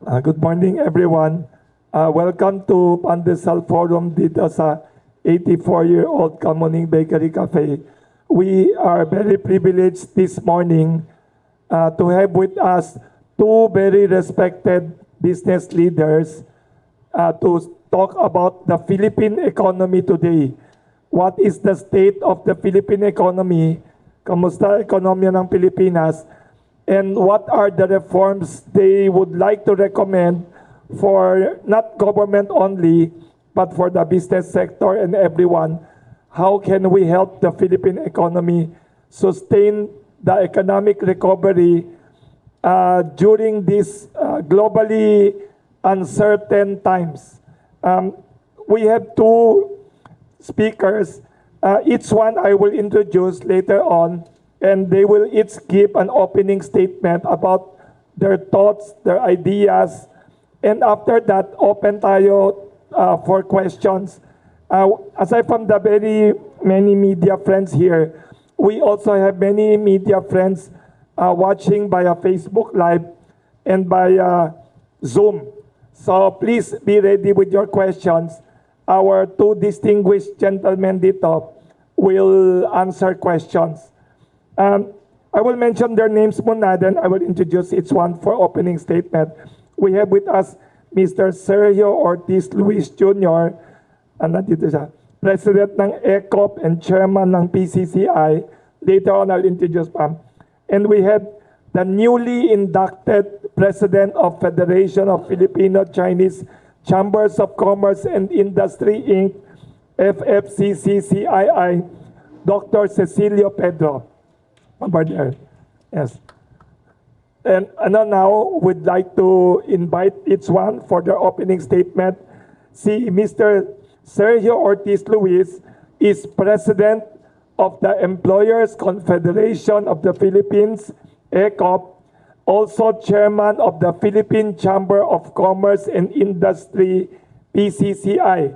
Good morning, everyone. Welcome to Pandesal Forum dito sa 84-year-old Kamuning Bakery Cafe. We are very privileged this morning to have with us two very respected business leaders to talk about the Philippine economy today. What is the state of the Philippine economy? Kamusta ekonomiya ng Pilipinas? And what are the reforms they would like to recommend for not government only, but for the business sector and everyone? How can we help the Philippine economy sustain the economic recovery during these globally uncertain times? We have two speakers. Each one I will introduce later on, and they will each give an opening statement about their thoughts, their ideas, and after that, open tayo for questions. Aside from the very many media friends here, we also have many media friends watching via Facebook Live and by Zoom. So please be ready with your questions. Our two distinguished gentlemen dito will answer questions. I will mention their names muna, then I will introduce each one for opening statement. We have with us Mr. Sergio Ortiz Luis Jr., nandito siya, President ng ECOP and Chairman ng PCCI. Later on, I'll introduce Pam. And we have the newly inducted President of Federation of Filipino-Chinese Chambers of Commerce and Industry, Inc., FFCCCII, Dr. Cecilio Pedro. Over there. Yes. And now we'd like to invite each one for their opening statement. Si Mr. Sergio Ortiz Luis is President of the Employers Confederation of the Philippines, ECOP, also Chairman of the Philippine Chamber of Commerce and Industry, PCCI.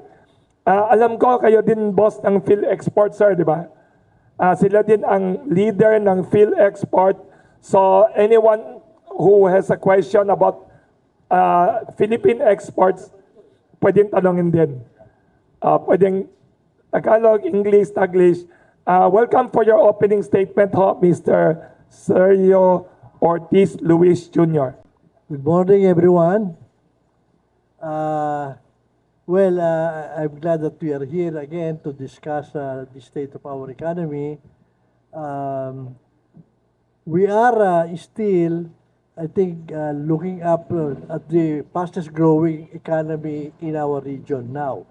Alam ko kayo din boss ng PhilExport, sir, di ba? Sila din ang leader ng PhilExport. So anyone who has a question about Philippine exports, pwedeng tanongin din. Pwedeng Tagalog, English, Taglish. Welcome for your opening statement, Mr. Sergio Ortiz Luis Jr. Good morning, everyone. I'm glad that we are here again to discuss the state of our economy. We are still, I think, looking up at the fastest growing economy in our region now.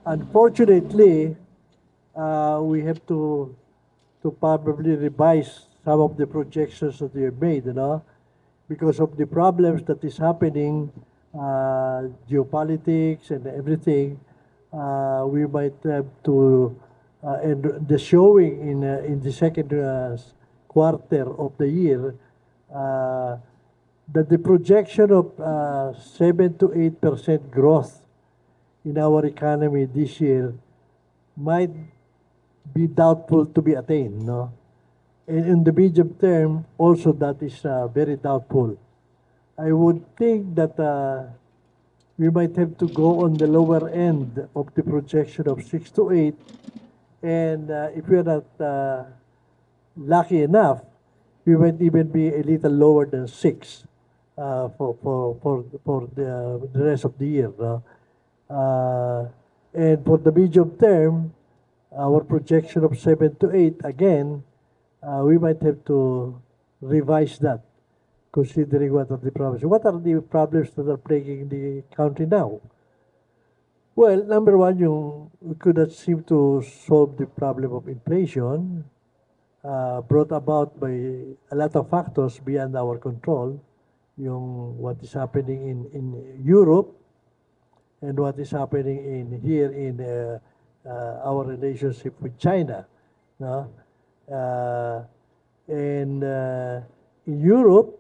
Unfortunately, we have to probably revise some of the projections that we have made, because of the problems that is happening, geopolitics and everything. We might have to, and the showing in the second quarter of the year, that the projection of 7 to 8% growth in our economy this year might be doubtful to be attained, no? And in the medium term, also that is very doubtful. I would think that we might have to go on the lower end of the projection of 6 to 8. And if we're not lucky enough, we might even be a little lower than 6 for the rest of the year. And for the medium term, our projection of 7 to 8, again, we might have to revise that, considering what are the problems. What are the problems that are plaguing the country now? Well, number one, we could not seem to solve the problem of inflation, brought about by a lot of factors beyond our control. What is happening in Europe and what is happening here in our relationship with China. No? In Europe,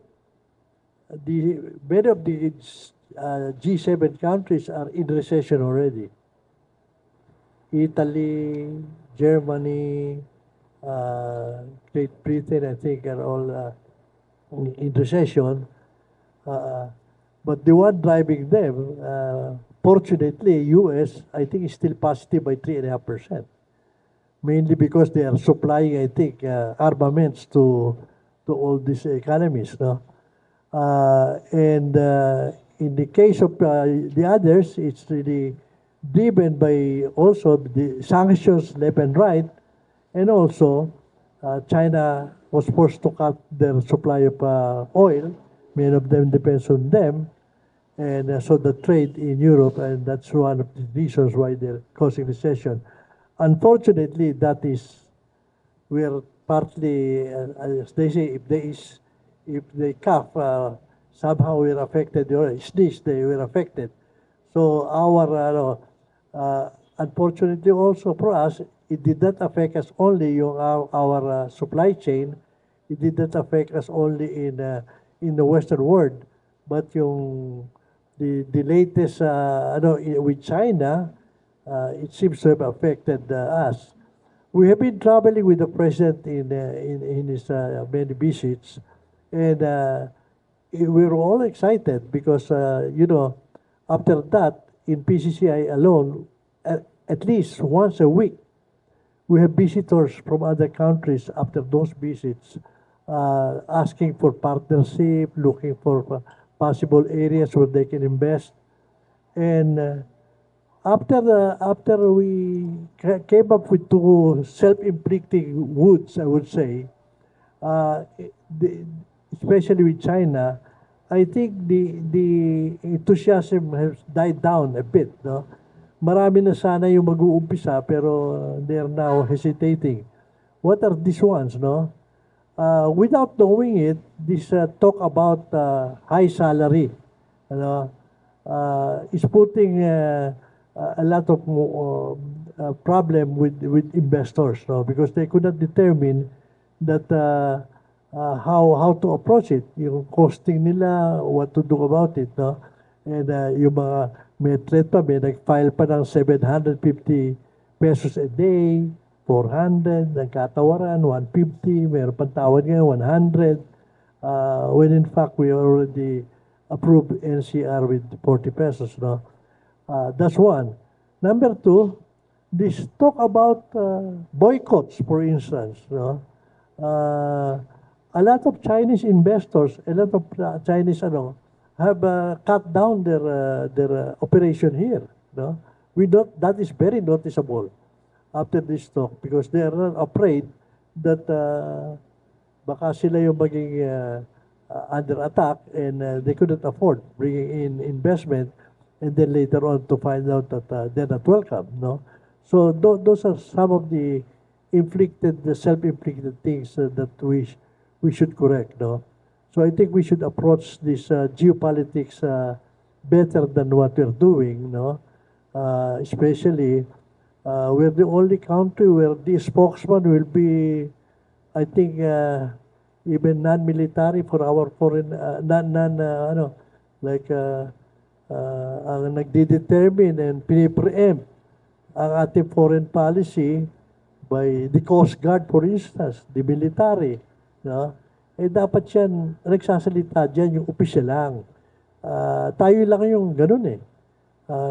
many of the G7 countries are in recession already. Italy, Germany, Great Britain, I think, are all in recession. But the one driving them, fortunately, US, I think is still positive by 3.5%. Mainly because they are supplying, I think, armaments to all these economies, no? And in the case of the others, it's really driven by also the sanctions left and right, and also China was forced to cut their supply of oil. Many of them depends on them, and so the trade in Europe, and that's one of the reasons why they're causing recession. Unfortunately, that is we are partly, as they say, if they cough, somehow we're affected, or sneeze, they were affected. So unfortunately also for us, it did not affect us only yung our supply chain. It did not affect us only in the Western world, but yung the latest with China, it seems to have affected us. We have been traveling with the president in his many visits, and we were all excited because after that in PCCI alone, at least once a week, we have visitors from other countries after those visits, asking for partnership, looking for possible areas where they can invest, and after we came up with two self-inflicting wounds, I would say, uh, especially with China, I think the enthusiasm has died down a bit. No? Marami na sana yung mag-uumpisa pero they're now hesitating. What are these ones, no? Without knowing it, this talk about high salary, is putting a lot of problem with investors, no? Because they could not determine that how to approach it, yung costing nila, what to do about it, no? And yung mga may threat pa, may nag-file pa ng 750 pesos a day, 400, nagkatawaran, 150, mayroon pang tawad ngayon, 100, when in fact we already approved NCR with 40 pesos, no? That's one. Number two, this talk about boycotts, for instance, no? A lot of Chinese investors, a lot of Chinese have cut down their operation here, no? That is very noticeable after this talk because they are not afraid that baka sila yung maging under attack and they couldn't afford bringing in investment and then later on to find out that they're not welcome, no? So those are some of the self-inflicted things that we should correct, no? So I think we should approach this geopolitics better than what we're doing, no? Especially, we're the only country where the spokesman will be, I think, even non-military for our foreign, ang nagde-determine and pinipreempt ang ating foreign policy by the Coast Guard, for instance, the military, no? Eh dapat yan, nagsasalita dyan yung opisyal lang. Tayo lang yung ganun eh.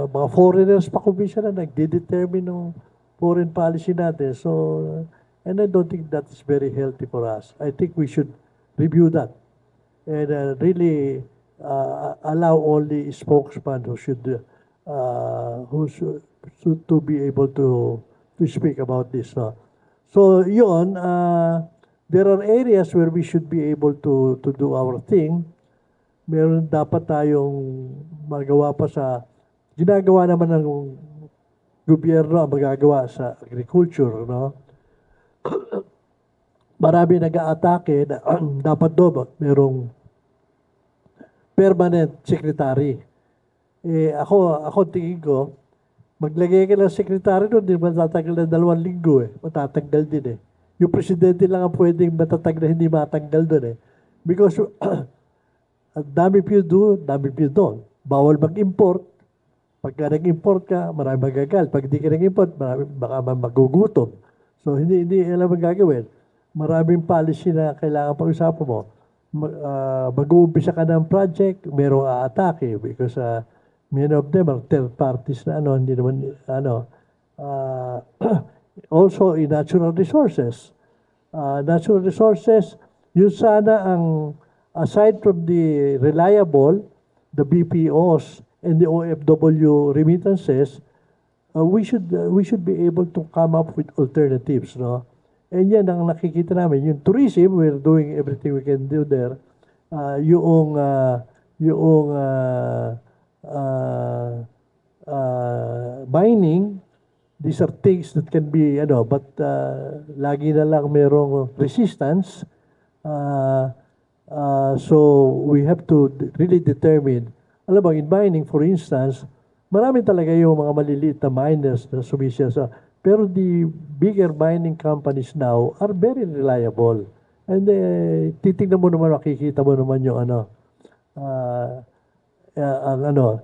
Mga foreigners pa kumisya na nagde-determine ng foreign policy natin. So, and I don't think that is very healthy for us. I think we should review that and really allow only spokesman who should to be able to speak about this. No? So, yun, there are areas where we should be able to do our thing. Meron dapat tayong magawa pa sa ginagawa naman ng gobyerno ang magagawa sa agriculture, no? Marami nag-aatake na dapat doon merong permanent secretary. Eh ako tingin ko, maglagay ka ng secretary doon, di matatagal na 2 linggo eh. Matatanggal din eh. Yung presidente lang ang pwedeng matatag na hindi matanggal doon eh. Because dami po do, dami po doon. Bawal mag-import. Pagka nag-import ka, marami magagal. Pag hindi ka nag-import, baka magugutom. So hindi alam ang gagawin. Maraming policy na kailangan pag-usapan mo. mag-uumpisa ka ng project, merong aatake because many of them are third parties na ano, hindi naman, ano, also in natural resources. Natural resources, yun sana ang, aside from the reliable, the BPOs and the OFW remittances, we should be able to come up with alternatives, no? And yan ang nakikita namin. Yung tourism, we're doing everything we can do there. Yung mining, these are things that can be, ano, but lagi na lang merong resistance. So we have to really determine, alam mo, in mining, for instance, marami talaga yung mga maliliit na miners na sumisya sa, pero the bigger mining companies now are very reliable. And titignan mo naman, makikita mo naman yung ano, ang ano,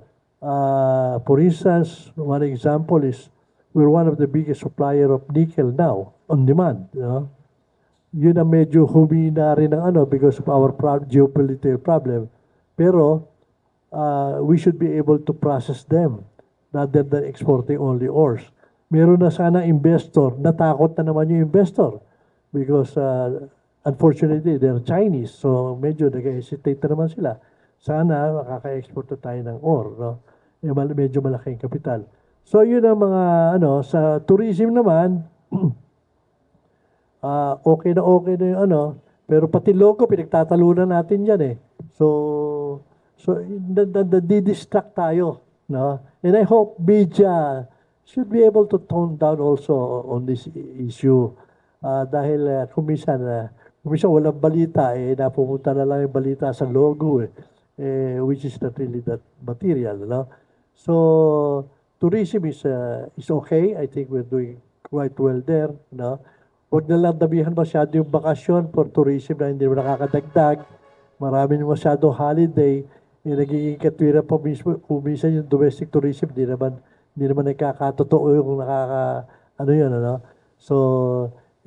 for instance, one example is, we're one of the biggest supplier of nickel now, on demand, you know? Yun ang medyo humina rin ng ano because of our geopolitical problem. Pero, we should be able to process them rather than exporting only ores. Meron na sana investor, natakot na naman yung investor because unfortunately, they're Chinese, so medyo nag-hesitate na naman sila. Sana makaka-export na tayo ng ore, no? Medyo malaking kapital. So yun ang mga, ano, sa tourism naman, okay na yung ano, pero pati logo, pinagtatalunan natin yan eh. So didistract tayo, no? And I hope media should be able to tone down also on this issue. Dahil kung minsan walang balita, napupunta na lang yung balita sa logo which is not really that material, no? So, tourism is okay. I think we're doing quite well there, no? Huwag na lang damihan masyado yung bakasyon for tourism na hindi naman nakakadagdag. Marami masyado holiday. Nagiging katwira pa mismo, kung minsan yung domestic tourism, hindi naman nagkakatotoo yung ano yun, ano? So,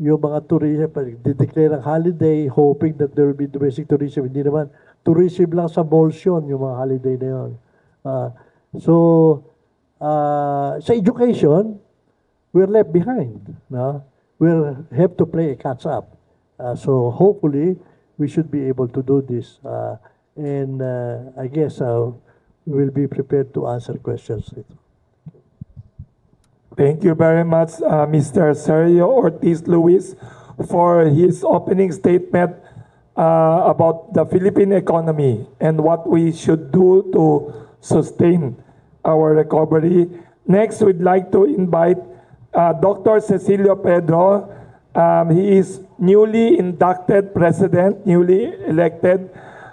yung mga tourism, declare ng holiday, hoping that there will be domestic tourism, hindi naman, tourism lang sa malls yun, yung mga holiday na yun. Sa education, we're left behind, no? We'll have to play a catch up. So, hopefully, we should be able to do this. And I guess we will be prepared to answer questions. Thank you very much, Mr. Sergio Ortiz Luis, for his opening statement about the Philippine economy and what we should do to sustain our recovery. Next, we'd like to invite Dr. Cecilio Pedro. He is newly inducted president, newly elected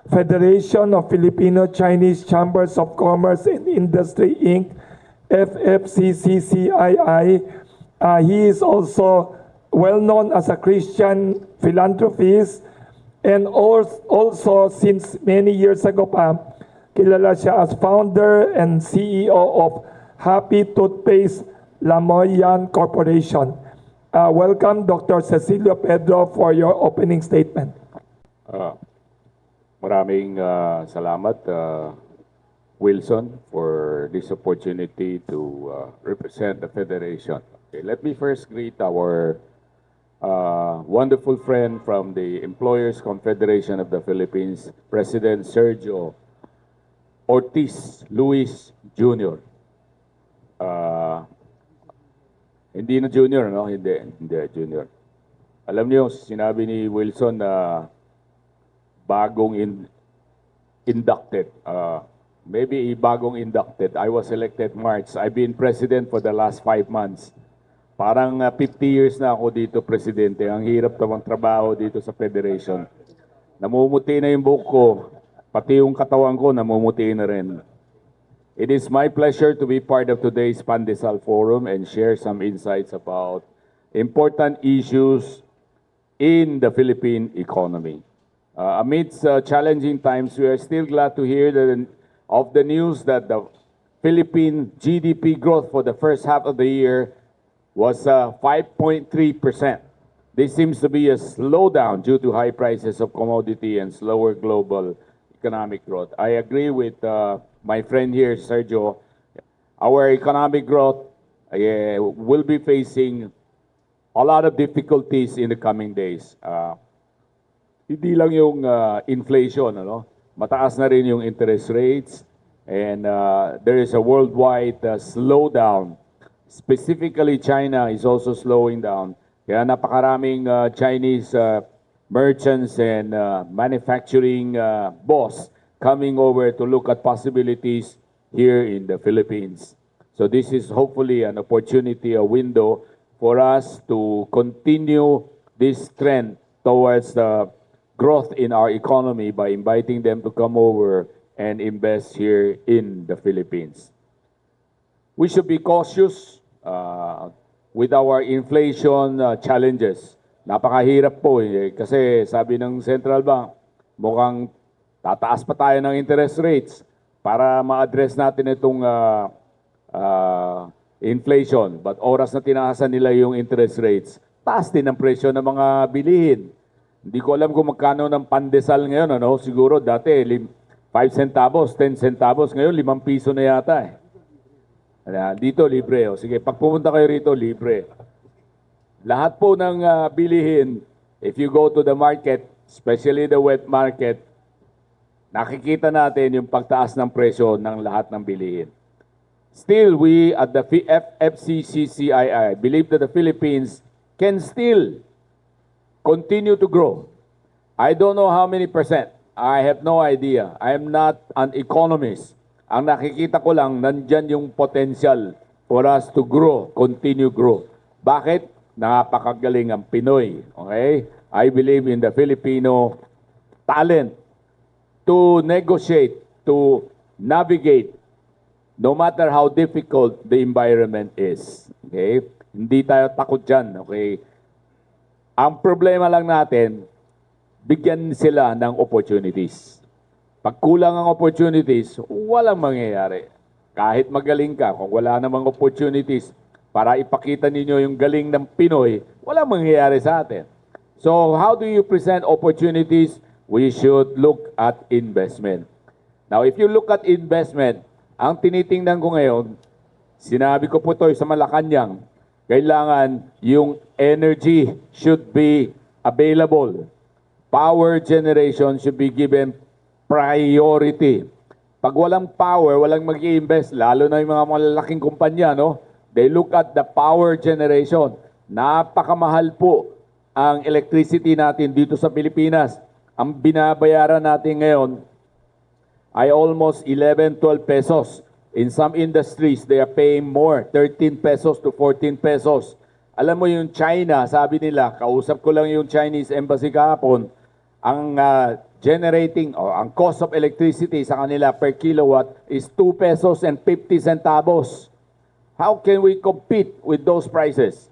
Federation of Filipino-Chinese Chambers of Commerce and Industry, Inc., FFCCCII. He is also well known as a Christian philanthropist, and also since many years ago pa, kilala siya as founder and CEO of Happy Toothpaste Lamoyan Corporation. Welcome, Dr. Cecilio Pedro, for your opening statement. Maraming salamat, Wilson, for this opportunity to represent the Federation. Okay, let me first greet our wonderful friend from the Employers Confederation of the Philippines, President Sergio Ortiz Luis Jr. Hindi na junior, no? Hindi junior. Alam niyo, sinabi ni Wilson na bagong inducted. Maybe bagong inducted. I was elected March. I've been president for the last 5 months. Parang 50 years na ako dito, presidente. Ang hirap namang trabaho dito sa Federation. Namumuti na yung buhok ko. Pati yung katawan ko, namumuti na rin. It is my pleasure to be part of today's Pandesal Forum and share some insights about important issues in the Philippine economy. Amidst challenging times, we are still glad to hear of the news that the Philippine GDP growth for the first half of the year was 5.3%. There seems to be a slowdown due to high prices of commodity and slower global economic growth. I agree with my friend here, Sergio. Our economic growth will be facing a lot of difficulties in the coming days. Hindi lang yung inflation, ano? Mataas na rin yung interest rates, and there is a worldwide slowdown. Specifically, China is also slowing down. Kaya napakaraming Chinese merchants and manufacturing boss coming over to look at possibilities here in the Philippines. So this is hopefully an opportunity, a window for us to continue this trend towards the growth in our economy by inviting them to come over and invest here in the Philippines. We should be cautious with our inflation challenges. Napakahirap po kasi sabi ng Central Bank, mukhang tataas pa tayo ng interest rates para ma-address natin itong inflation. But oras na tinaasan nila yung interest rates, taas din ang presyo ng mga bilihin. Hindi ko alam kung magkano ng pandesal ngayon. Ano? Siguro dati 5 centavos, 10 centavos. Ngayon 5 piso na yata eh. Dito libre. O. Sige, pag pumunta kayo rito, libre. Lahat po ng bilihin, if you go to the market, especially the wet market, nakikita natin yung pagtaas ng presyo ng lahat ng bilihin. Still, we at the FCCCII believe that the Philippines can still continue to grow. I don't know how many percent. I have no idea. I am not an economist. Ang nakikita ko lang, nandyan yung potential for us to grow, continue grow. Bakit? Napakagaling ang Pinoy. Okay? I believe in the Filipino talent to negotiate, to navigate, no matter how difficult the environment is. Okay? Hindi tayo takot dyan. Okay? Ang problema lang natin, bigyan sila ng opportunities. Pag kulang ang opportunities, walang mangyayari. Kahit magaling ka, kung wala namang opportunities para ipakita ninyo yung galing ng Pinoy, walang mangyayari sa atin. So, how do you present opportunities? We should look at investment. Now, if you look at investment, ang tinitingnan ko ngayon, sinabi ko po ito sa Malacanang, kailangan yung energy should be available. Power generation should be given priority. Pag walang power, walang mag-i-invest, lalo na yung mga malalaking kumpanya, no? They look at the power generation. Napakamahal po ang electricity natin dito sa Pilipinas. Ang binabayaran natin ngayon ay almost 11, 12 pesos. In some industries, they are paying more, 13 pesos to 14 pesos. Alam mo yung China, sabi nila, kausap ko lang yung Chinese embassy kahapon, ang generating o ang cost of electricity sa kanila per kilowatt is 2 pesos and 50 centavos. How can we compete with those prices?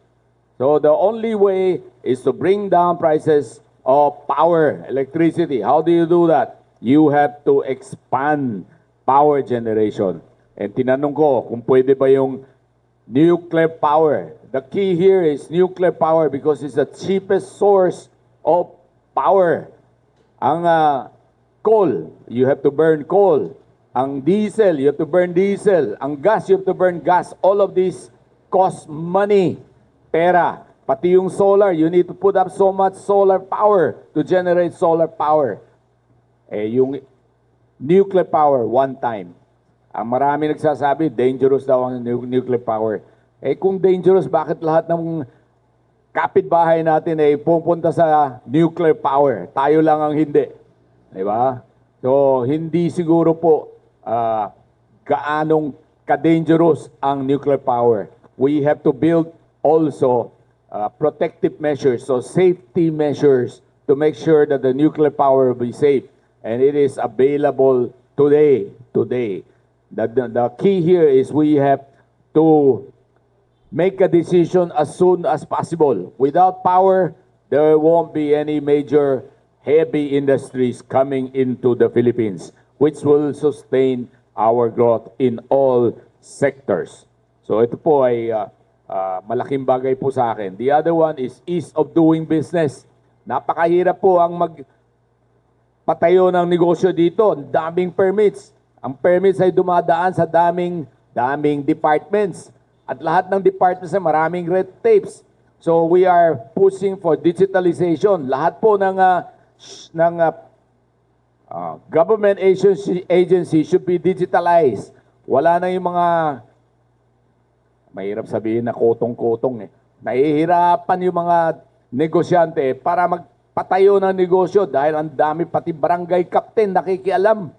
So the only way is to bring down prices of power, electricity. How do you do that? You have to expand power generation. And tinanong ko kung pwede ba yung nuclear power. The key here is nuclear power because it's the cheapest source of power. Ang coal, you have to burn coal. Ang diesel, you have to burn diesel. Ang gas, you have to burn gas. All of these cost money, pera. Pati yung solar, you need to put up so much solar power to generate solar power. Yung nuclear power, one time. Ang marami nagsasabi, dangerous daw ang nuclear power. Kung dangerous, bakit lahat ng kapitbahay natin pupunta sa nuclear power? Tayo lang ang hindi. Diba? So, hindi siguro po gaanong ka-dangerous ang nuclear power. We have to build also protective measures, so safety measures to make sure that the nuclear power will be safe. And it is available today. The key here is we have to make a decision as soon as possible. Without power, there won't be any major heavy industries coming into the Philippines, which will sustain our growth in all sectors. So ito po ay malaking bagay po sa akin. The other one is ease of doing business. Napakahirap po ang patayo ng negosyo dito. Ang daming permits. Ang permits ay dumadaan sa daming departments. At lahat ng departments ay maraming red tapes. So we are pushing for digitalization. Lahat po ng government agency should be digitalized. Wala na yung mga, mahirap sabihin na kotong-kotong eh. Nahihirapan yung mga negosyante para magpatayo ng negosyo dahil ang dami pati barangay captain nakikialam.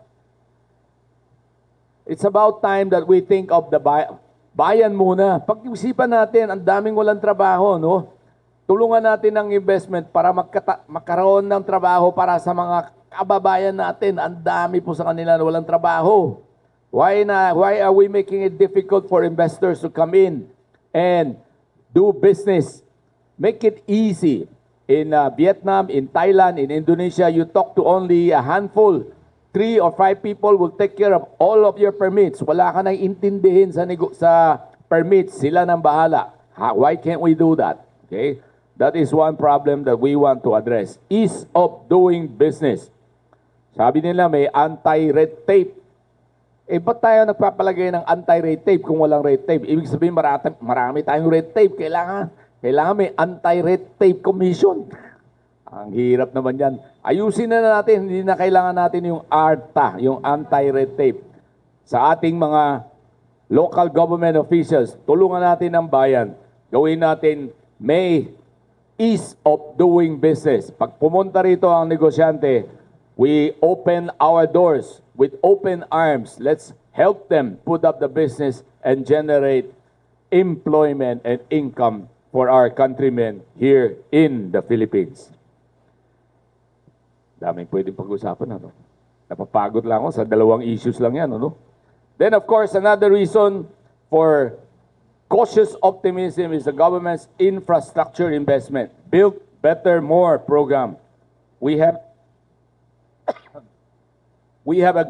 It's about time that we think of the bayan muna. Pag-isipan natin, ang daming walang trabaho, no? Tulungan natin ng investment para magkaroon ng trabaho para sa mga kababayan natin. Ang dami po sa kanila na walang trabaho. Why are we making it difficult for investors to come in and do business? Make it easy. In Vietnam, in Thailand, in Indonesia, you talk to only a handful. 3 or 5 people will take care of all of your permits. Wala ka nang intindihin sa permits. Sila nang bahala. Why can't we do that? Okay? That is one problem that we want to address. Ease of doing business. Sabi nila may anti-red tape. Eh, ba't tayo nagpapalagay ng anti-red tape kung walang red tape? Ibig sabihin marami tayong red tape. Kailangan may anti-red tape commission. Ang hirap naman yan. Ayusin na natin, hindi na kailangan natin yung ARTA, yung anti-red tape. Sa ating mga local government officials, tulungan natin ang bayan. Gawin natin may ease of doing business. Pag pumunta rito ang negosyante, we open our doors with open arms. Let's help them put up the business and generate employment and income for our countrymen here in the Philippines. Daming pwedeng pag-usapan, ano? Napapagod lang ako sa 2 issues lang yan, ano? Then, of course, another reason for cautious optimism is the government's infrastructure investment. Build Better More program. We have a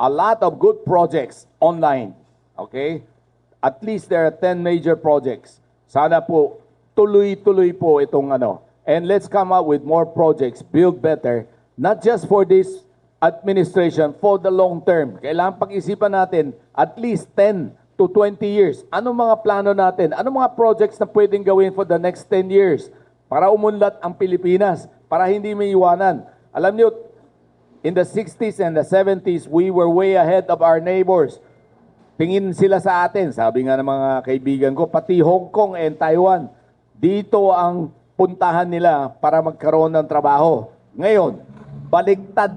lot of good projects online. Okay? At least there are 10 major projects. Sana po, tuloy-tuloy po itong ano. And let's come up with more projects, build better, not just for this administration, for the long term. Kailangan pag-isipan natin at least 10 to 20 years. Anong mga plano natin? Anong mga projects na pwedeng gawin for the next 10 years para umunlad ang Pilipinas, para hindi may iwanan? Alam niyo, in the 60s and the 70s, we were way ahead of our neighbors. Tingin sila sa atin, sabi nga ng mga kaibigan ko, pati Hong Kong and Taiwan, dito ang puntahan nila para magkaroon ng trabaho. Ngayon, baliktad.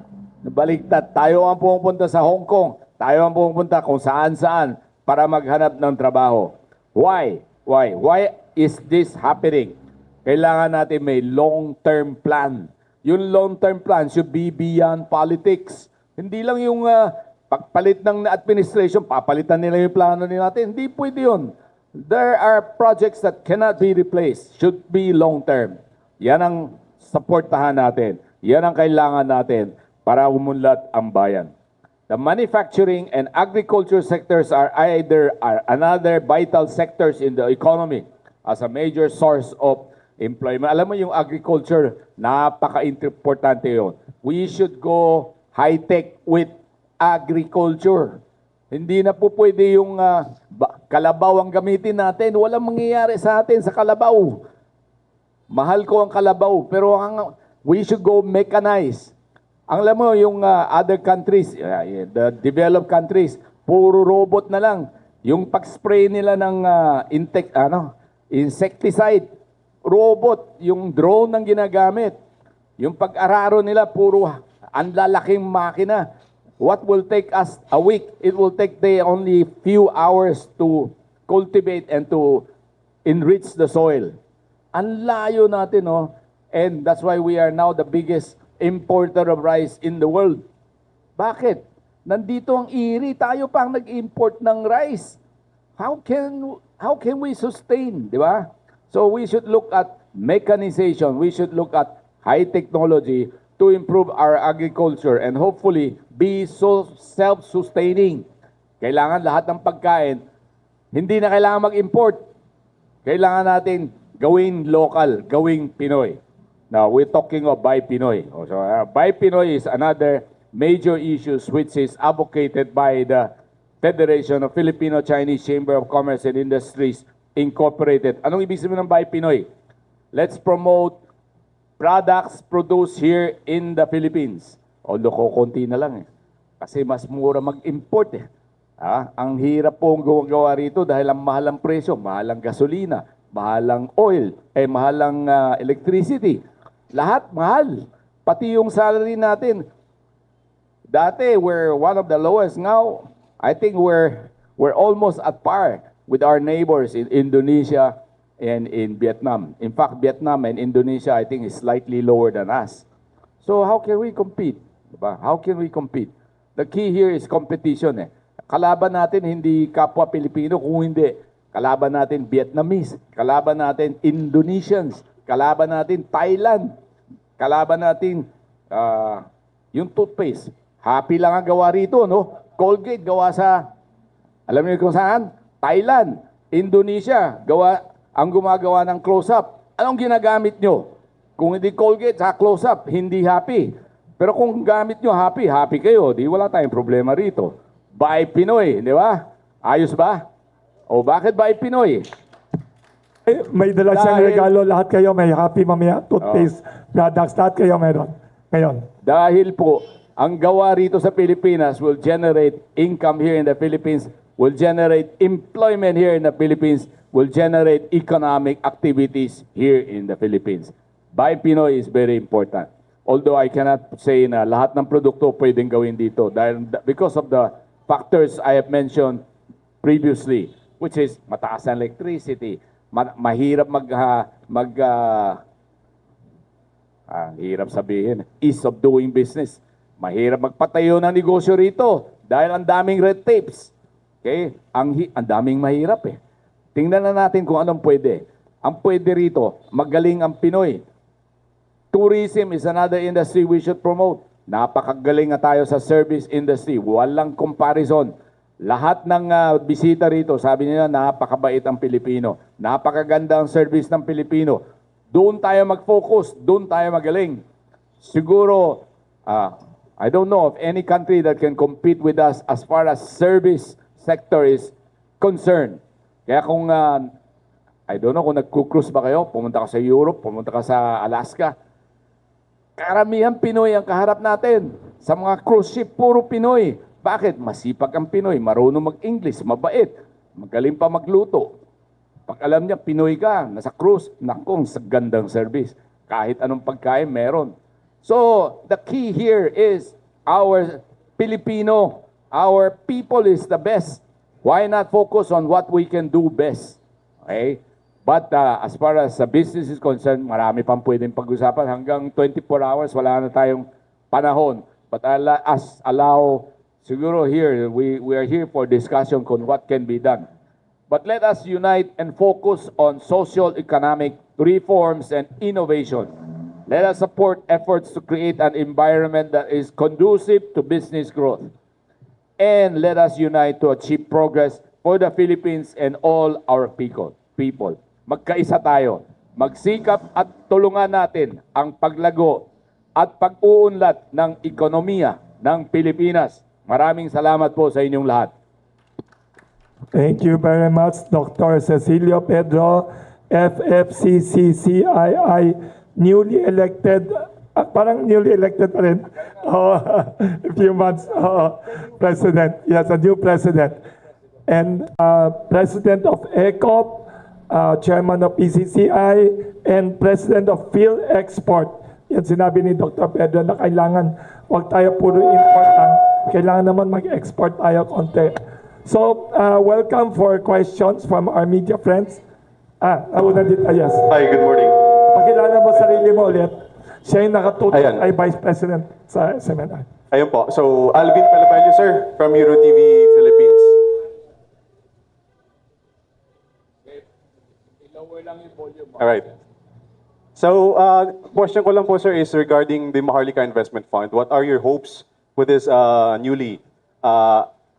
Tayo ang pumunta sa Hong Kong. Tayo ang pumunta kung saan-saan para maghanap ng trabaho. Why? Why is this happening? Kailangan natin may long-term plan. Yung long-term plan should be beyond politics. Hindi lang yung pagpalit ng administration, papalitan nila yung plano natin. Hindi pwede yun. There are projects that cannot be replaced. Should be long-term. Yan ang supportahan natin. Yan ang kailangan natin para umunlad ang bayan. The manufacturing and agriculture sectors are another vital sectors in the economy as a major source of employment. Alam mo yung agriculture, napaka-importante yun. We should go high-tech with agriculture. Hindi na po pwede yung kalabaw ang gamitin natin. Walang mangyayari sa atin sa kalabaw. Mahal ko ang kalabaw, pero we should go mechanize. Ang alam mo, yung other countries, the developed countries, puro robot na lang. Yung pag-spray nila ng insecticide, robot, yung drone ang ginagamit. Yung pag-araro nila, puro ang lalaking makina. What will take us a week, it will take only few hours to cultivate and to enrich the soil. Ang layo natin, no? And that's why we are now the biggest importer of rice in the world. Bakit? Nandito ang iri, tayo pa ang nag-import ng rice. How can we sustain, di ba? So we should look at mechanization, we should look at high technology to improve our agriculture and hopefully be so self-sustaining. Kailangan lahat ng pagkain, hindi na kailangan mag-import. Kailangan natin gawing local, gawing Pinoy. Now, we're talking of Buy Pinoy. So, Buy Pinoy is another major issue which is advocated by the Federation of Filipino-Chinese Chamber of Commerce and Industries Incorporated. Anong ibig sabihin ng Buy Pinoy? Let's promote products produced here in the Philippines. Although kukunti na lang eh. Kasi mas mura mag-import eh. Ang hirap pong gawa rito dahil ang mahal ang presyo, mahal ang gasolina, mahal ang oil, mahal ang electricity. Lahat mahal. Pati yung salary natin. Dati, we're one of the lowest. Now, I think we're almost at par with our neighbors in Indonesia and in Vietnam. In fact, Vietnam and Indonesia, I think, is slightly lower than us. So how can we compete? Diba? How can we compete? The key here is competition eh. Kalaban natin hindi kapwa Pilipino, kung hindi, kalaban natin Vietnamese, kalaban natin Indonesians, kalaban natin Thailand, kalaban natin yung toothpaste. Happy lang ang gawa rito, no? Colgate gawa sa, alam niyo kung saan? Thailand, Indonesia, ang gumagawa ng close-up. Anong ginagamit nyo? Kung hindi Colgate sa close-up, hindi happy. Pero kung gamit nyo happy, happy kayo. Di wala tayong problema rito. Buy Pinoy, di ba? Ayos ba? O bakit Buy Pinoy? May dala siyang Dahil- regalo. Lahat kayo may Happy Mamaya toothpaste products. Lahat kayo meron. Ngayon. Dahil po, ang gawa rito sa Pilipinas will generate income here in the Philippines, will generate employment here in the Philippines, will generate economic activities here in the Philippines. Buy Pinoy is very important. Although I cannot say na lahat ng produkto pwedeng gawin dito dahil because of the factors I have mentioned previously, which is mataas ang electricity, mahirap hirap sabihin, ease of doing business. Mahirap magpatayo ng negosyo rito dahil ang daming red tapes. Okay? Ang daming mahirap eh. Tingnan na natin kung anong pwede. Ang pwede rito, magaling ang Pinoy. Tourism is another industry we should promote. Napakagaling nga tayo sa service industry. Walang comparison. Lahat ng bisita rito, sabi nila, napakabait ang Pilipino. Napakaganda ang service ng Pilipino. Doon tayo mag-focus. Doon tayo magaling. Siguro, I don't know of any country that can compete with us as far as service sector is concerned. Kaya kung, I don't know kung nagku-cruise ba kayo, pumunta ka sa Europe, pumunta ka sa Alaska, karamihan Pinoy ang kaharap natin. Sa mga cruise ship, puro Pinoy. Bakit? Masipag ang Pinoy, marunong mag-English, mabait, magaling pa magluto. Pag alam niya, Pinoy ka, nasa cruise, nakong sa gandang service. Kahit anong pagkain, meron. So, the key here is our Filipino, our people is the best. Why not focus on what we can do best? Okay? But as far as business is concerned, marami pang pwedeng pag-usapan. Hanggang 24 hours, wala na tayong panahon. But allow, siguro here, we are here for discussion on what can be done. But let us unite and focus on social economic reforms and innovation. Let us support efforts to create an environment that is conducive to business growth. And let us unite to achieve progress for the Philippines and all our people. Magkaisa tayo. Magsikap at tulungan natin ang paglago at pag-uunlad ng ekonomiya ng Pilipinas. Maraming salamat po sa inyong lahat. Thank you very much, Dr. Cecilio Pedro, FFCCCII, newly elected, parang newly elected pa rin, a few months, president. Yes, a new president. And president of ECOP, chairman of PCCI, and president of Phil Export. Yan sinabi ni Dr. Pedro na kailangan wag tayo puro import lang. Kailangan naman mag-export tayo konti. So, welcome for questions from our media friends. Nauna dito, yes. Hi, good morning. Pakilala mo sarili mo ulit. Siya yung nakatutok Ayan. ay Vice President sa SMNI. Ayun po. So, Alvin Palabalio, sir, from EuroTV Philippines. All right. So, question ko lang po, sir, is regarding the Maharlika Investment Fund. What are your hopes with this newly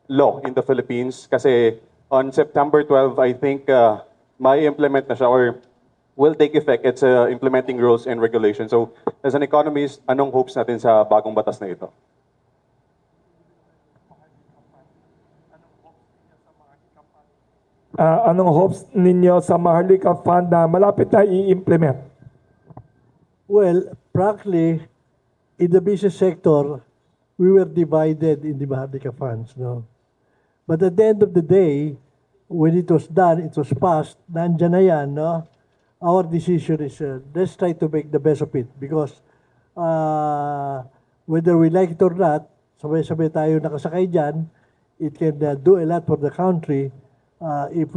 law in the Philippines? Kasi on September 12, I think may implement na siya or will take effect, it's implementing rules and regulations. So, as an economist, anong hopes natin sa bagong batas na ito? Anong hopes ninyo sa Maharlika Fund na malapit na i-implement? Well, frankly, in the business sector, we were divided in the Maharlika funds, no? But at the end of the day, when it was done, it was passed, nandyan na yan, no? Our decision is, let's try to make the best of it because whether we like it or not, sabay-sabay tayo nakasakay dyan, it can do a lot for the country if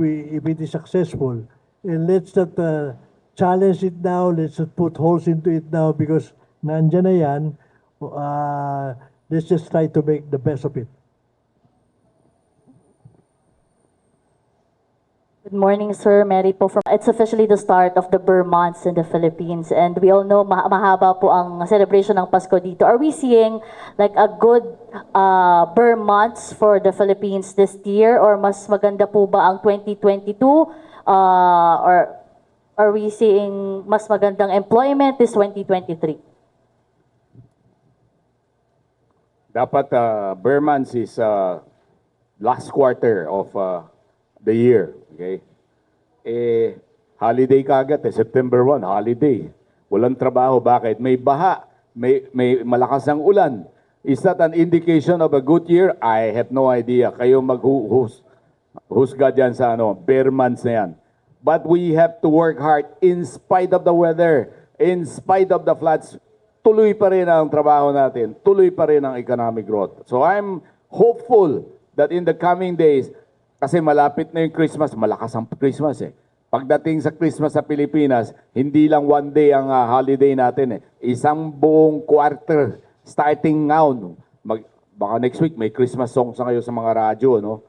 it is successful. And let's not challenge it now, let's not put holes into it now because nandyan na yan. Let's just try to make the best of it. Good morning, sir. Mary po from... It's officially the start of the Burr months in the Philippines, and we all know mahaba po ang celebration ng Pasko dito. Are we seeing like a good Burr months for the Philippines this year, or mas maganda po ba ang 2022? Or are we seeing mas magandang employment this 2023? Dapat Burr months is last quarter of the year. Okay? Holiday kagad September 1, holiday. Walang trabaho. Bakit? May baha. May malakas ang ulan. Is that an indication of a good year? I have no idea. Kayo maghusga dyan sa Burr months na yan. But we have to work hard in spite of the weather, in spite of the floods. Tuloy pa rin ang trabaho natin. Tuloy pa rin ang economic growth. So I'm hopeful that in the coming days, kasi malapit na yung Christmas, malakas ang Christmas eh. Pagdating sa Christmas sa Pilipinas, hindi lang one day ang holiday natin eh. Isang buong quarter, starting now. Baka next week may Christmas songs na kayo sa mga radyo, no?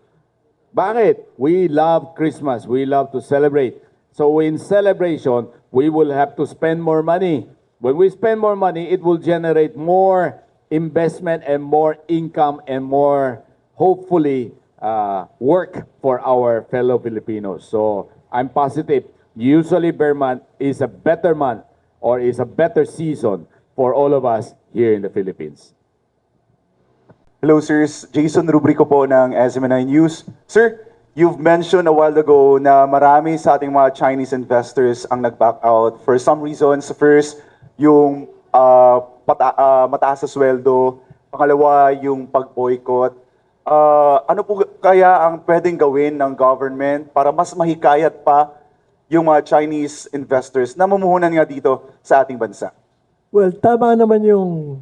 Bakit? We love Christmas. We love to celebrate. So in celebration, we will have to spend more money. When we spend more money, it will generate more investment and more income and more, hopefully, work for our fellow Filipinos. So I'm positive. Usually Burr month is a better month or is a better season for all of us here in the Philippines. Hello, sirs. Jason Rubrico po ng SMNI News. Sir, you've mentioned a while ago na marami sa ating mga Chinese investors ang nag-back out for some reasons. First, yung mataas sa sweldo. Pangalawa, yung pag-boycott. Ano po kaya ang pwedeng gawin ng government para mas mahikayat pa yung mga Chinese investors na mumuhunan nga dito sa ating bansa? Well, tama naman yung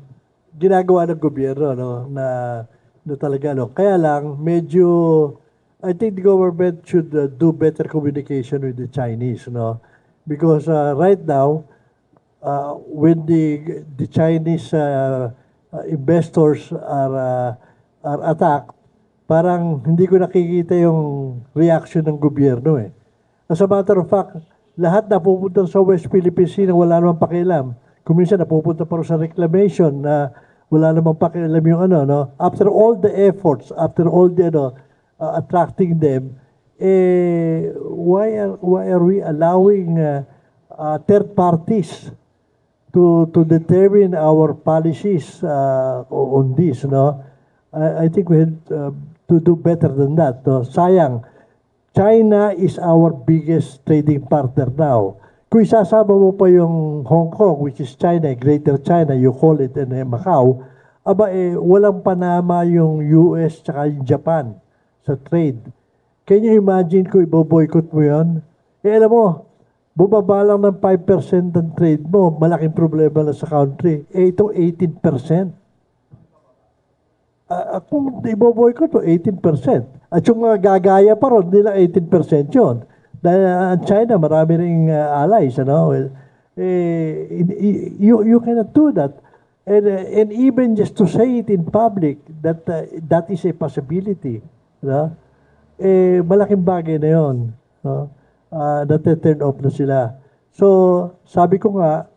ginagawa ng gobyerno, no, na talaga, no. Kaya lang, medyo, I think the government should do better communication with the Chinese, no. Because right now, when the Chinese investors are attacked, parang hindi ko nakikita yung reaction ng gobyerno eh. As a matter of fact, lahat na pupunta sa West Philippine Sea na wala namang pakialam. Kuminsan napupunta pa rin sa reclamation na wala namang pakialam yung no? After all the efforts, after all the attracting them, why are we allowing third parties to determine our policies on this, no? I think we had to do better than that. No? Sayang, China is our biggest trading partner now. Kung isasama mo pa yung Hong Kong, which is China, Greater China, you call it, and Macau, walang panama yung US tsaka yung Japan sa trade. Can you imagine kung iboboycott mo yun? Alam mo, bumaba lang ng 5% ng trade mo, malaking problema na sa country. Ito 18%. Kung iboboycott mo, 18%. At yung mga gagaya pa ron, nila 18% yun. Dahil ang China, marami ring allies, you cannot do that. And even just to say it in public, that is a possibility. Malaking bagay na yun. Nate-turn off na sila. So, sabi ko nga,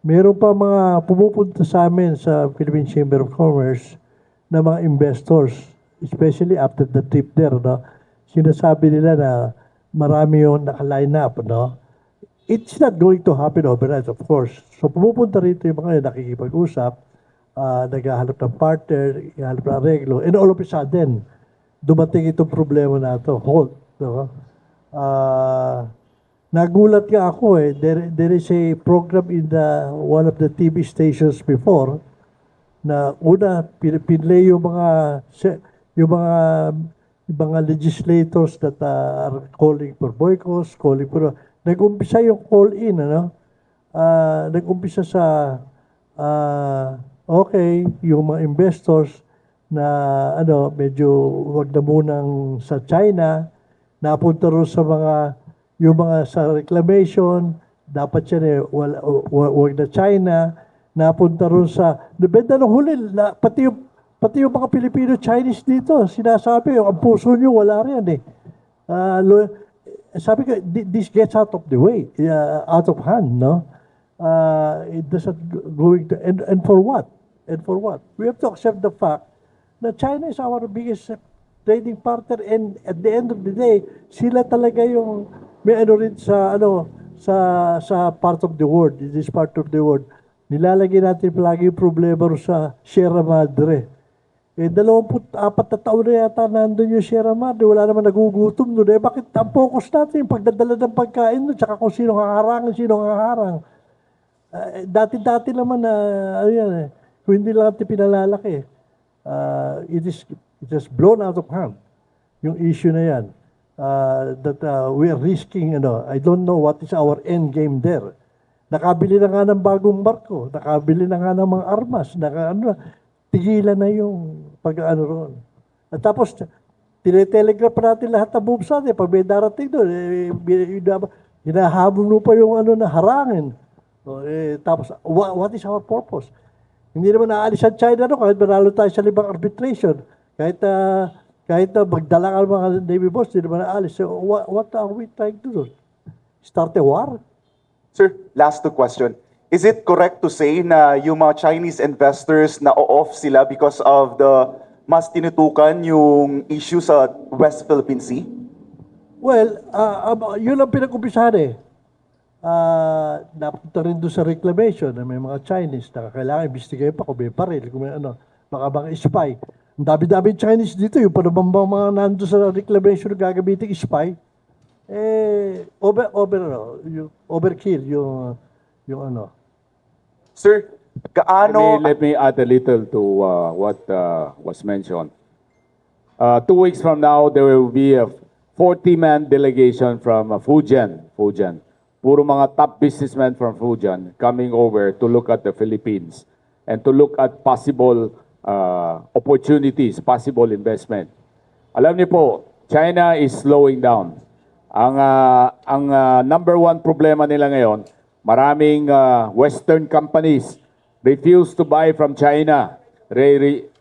meron pa mga pumupunta sa amin sa Philippine Chamber of Commerce na mga investors, especially after the trip there, no? Sinasabi nila na marami yung naka-line up, no? It's not going to happen overnight, of course. So pumupunta rito yung mga yun, nakikipag-usap, naghahanap ng partner, naghahanap ng arreglo, and all of a sudden, dumating itong problema na ito, halt, no? Nagulat nga ako eh. There is a program in one of the TV stations before na una pinlay yung yung mga legislators that are calling for boycotts, calling for nag-umpisa yung call in, ano? Nag-umpisa sa okay, yung mga investors na medyo wag na munang sa China, napunta rin sa yung mga sa reclamation, dapat yan wag na China, napunta rin sa, nabenda ng huli, pati yung mga Filipino-Chinese dito, sinasabi, ang puso nyo, wala rin eh. Sabi ko, this gets out of the way, out of hand, no? It doesn't going to, and for what? And for what? We have to accept the fact that China is our biggest trading partner, and at the end of the day, sila talaga yung may rin sa part of the world, in this part of the world. Nilalagay natin palagi yung problema sa Sierra Madre. 24 na taon na yata nandun yung Sierra Madre, wala naman nagugutom doon. Bakit ang focus natin yung pagdadala ng pagkain doon, tsaka kung sino haharang. Dati-dati naman kung hindi lang natin pinalalaki. It has blown out of hand, yung issue na yan. That we are risking, I don't know what is our end game there. Nakabili na nga ng bagong barko, nakabili na nga ng mga armas, tigilan na yung roon. At tapos, tinetelegraph natin lahat ng moves natin. Pag may darating doon, hinahabol mo pa yung na harangin. Tapos, what is our purpose? Hindi naman naalis ang China kahit manalo tayo sa 5 arbitration. Kahit magdala ka ng mga Navy boss, hindi naman naalis. So, what are we trying to do? Start a war? Sir, last two question. Is it correct to say na yung mga Chinese investors na off sila because of the mas tinutukan yung issue sa West Philippine Sea? Well, yun ang pinag-umpisahan eh. Napunta rin doon sa reclamation na may mga Chinese na kailangan imbestigahin pa kung may paril, kung may baka mga spy. Ang dami-dami Chinese dito, yung panabambang mga nando sa reclamation na gagamitin spy, overkill yung Sir, gaano... Let me add a little to what was mentioned. 2 weeks from now, there will be a 40-man delegation from Fujian. Puro mga top businessmen from Fujian coming over to look at the Philippines and to look at possible opportunities, possible investment. Alam niyo po, China is slowing down. Ang number one problema nila ngayon, maraming Western companies refuse to buy from China,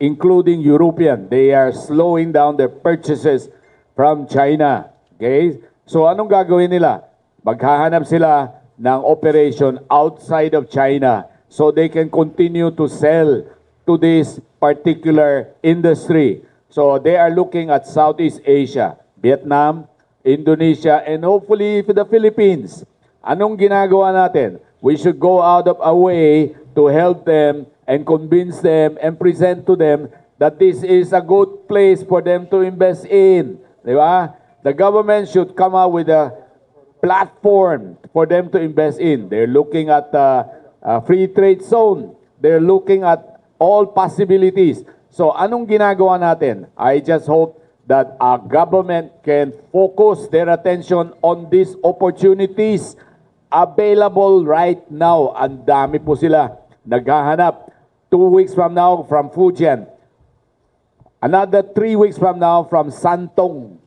including European. They are slowing down their purchases from China. Okay? So anong gagawin nila? Maghahanap sila ng operation outside of China so they can continue to sell to this particular industry. So they are looking at Southeast Asia, Vietnam, Indonesia, and hopefully the Philippines. Anong ginagawa natin? We should go out of our way to help them and convince them and present to them that this is a good place for them to invest in. Di ba? The government should come out with a platform for them to invest in. They're looking at a free trade zone. They're looking at all possibilities. So anong ginagawa natin? I just hope that our government can focus their attention on these opportunities available right now. Ang dami po sila naghahanap. 2 weeks from now from Fujian. Another 3 weeks from now from Santong.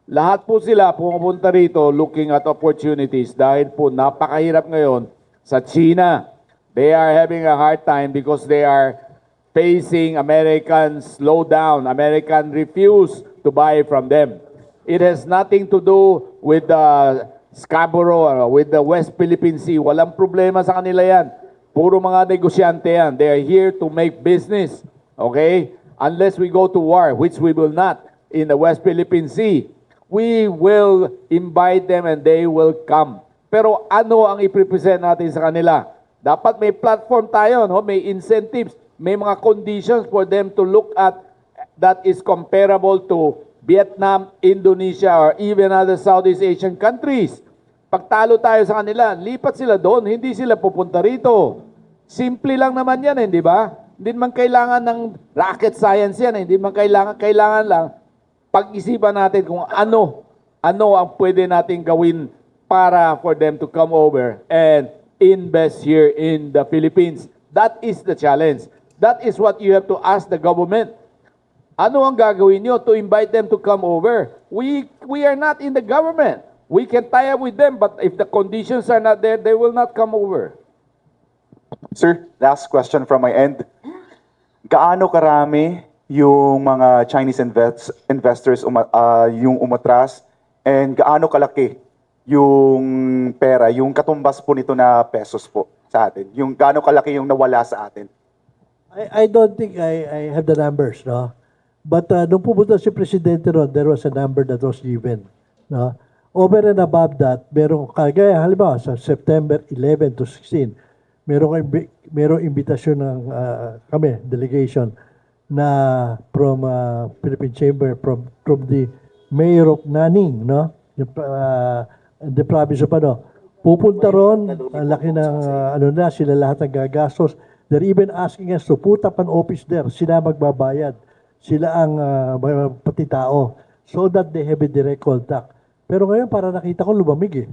Lahat po sila pumunta rito looking at opportunities dahil po napakahirap ngayon sa China. They are having a hard time because they are facing American slowdown. American refuse to buy from them. It has nothing to do with the Scarborough, with the West Philippine Sea. Walang problema sa kanila yan. Puro mga negosyante yan. They are here to make business. Okay? Unless we go to war, which we will not in the West Philippine Sea. We will invite them and they will come. Pero ano ang i-present natin sa kanila? Dapat may platform tayo, no? May incentives, may mga conditions for them to look at that is comparable to Vietnam, Indonesia, or even other Southeast Asian countries. Pagtalo tayo sa kanila, lipat sila doon, hindi sila pupunta rito. Simple lang naman yan, hindi ba? Hindi man kailangan ng rocket science yan, hindi man kailangan lang pag-isipan natin kung ano ang pwede natin gawin para for them to come over and invest here in the Philippines. That is the challenge. That is what you have to ask the government. Ano ang gagawin nyo to invite them to come over? We are not in the government. We can tie up with them, but if the conditions are not there, they will not come over. Sir, last question from my end. Gaano karami yung mga Chinese investors yung umatras and gaano kalaki yung pera, yung katumbas po nito na pesos po sa atin? Yung gaano kalaki yung nawala sa atin? I don't think I have the numbers, no? But nung pumunta si Presidente ron, there was a number that was given, no? Over and above that, merong kagaya, halimbawa sa September 11 to 16, merong imbitasyon ng kami, delegation, na from Philippine Chamber, from the Mayor of Nanning, no? Yung, the province of pupunta ron, ang laki ng sila lahat ng gagastos. They're even asking us to put up an office there. Sila magbabayad. Sila ang pati tao. So that they have a direct contact. Pero ngayon, para nakita ko, lumamig eh.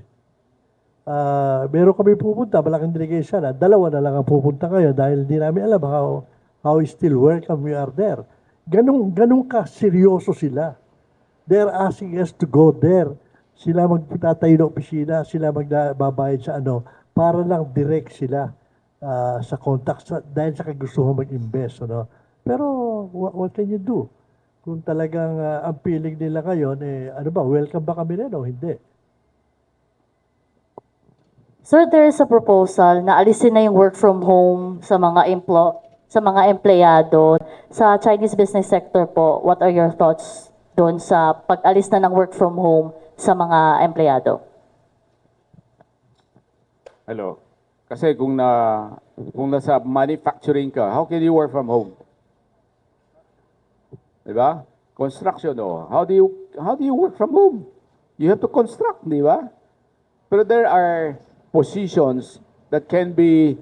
Meron kami pupunta, malaking delegation na, dalawa na lang ang pupunta ngayon dahil hindi namin alam how still welcome we are there. Ganun ka seryoso sila. They're asking us to go there. Sila magtatayo ng opisina, sila magbabayad sa para lang direct sila sa contact dahil sa kagustuhan mag-invest. Pero what can you do? Kung talagang ang feeling nila ngayon, welcome ba kami rin o hindi? Sir, there is a proposal na alisin na yung work from home sa mga empleyado sa Chinese business sector po. What are your thoughts doon sa pag-alis na ng work from home sa mga empleyado? Hello. Kasi kung nasa manufacturing ka, how can you work from home? Diba? Construction, How do you work from home? You have to construct, di ba? Pero there are positions that can be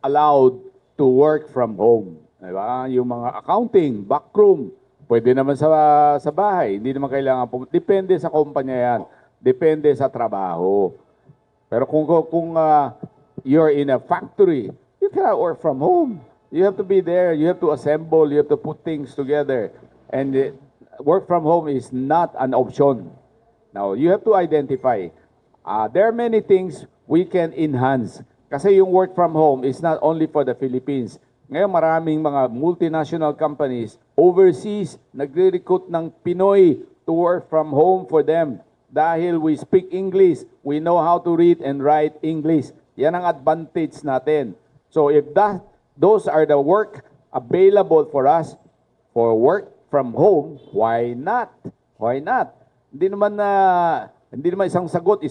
allowed to work from home. Diba? Yung mga accounting, backroom, pwede naman sa bahay. Hindi naman kailangan depende sa kumpanya yan. Depende sa trabaho. Pero kung you're in a factory, you cannot work from home. You have to be there. You have to assemble. You have to put things together. And work from home is not an option. Now, you have to identify. There are many things we can enhance. Kasi yung work from home is not only for the Philippines. Ngayon, maraming mga multinational companies overseas nagre-recruit ng Pinoy to work from home for them. Dahil we speak English, we know how to read and write English. Yan ang advantage natin. So if those are the work available for us for work from home, why not? Why not? Hindi naman isang sagot,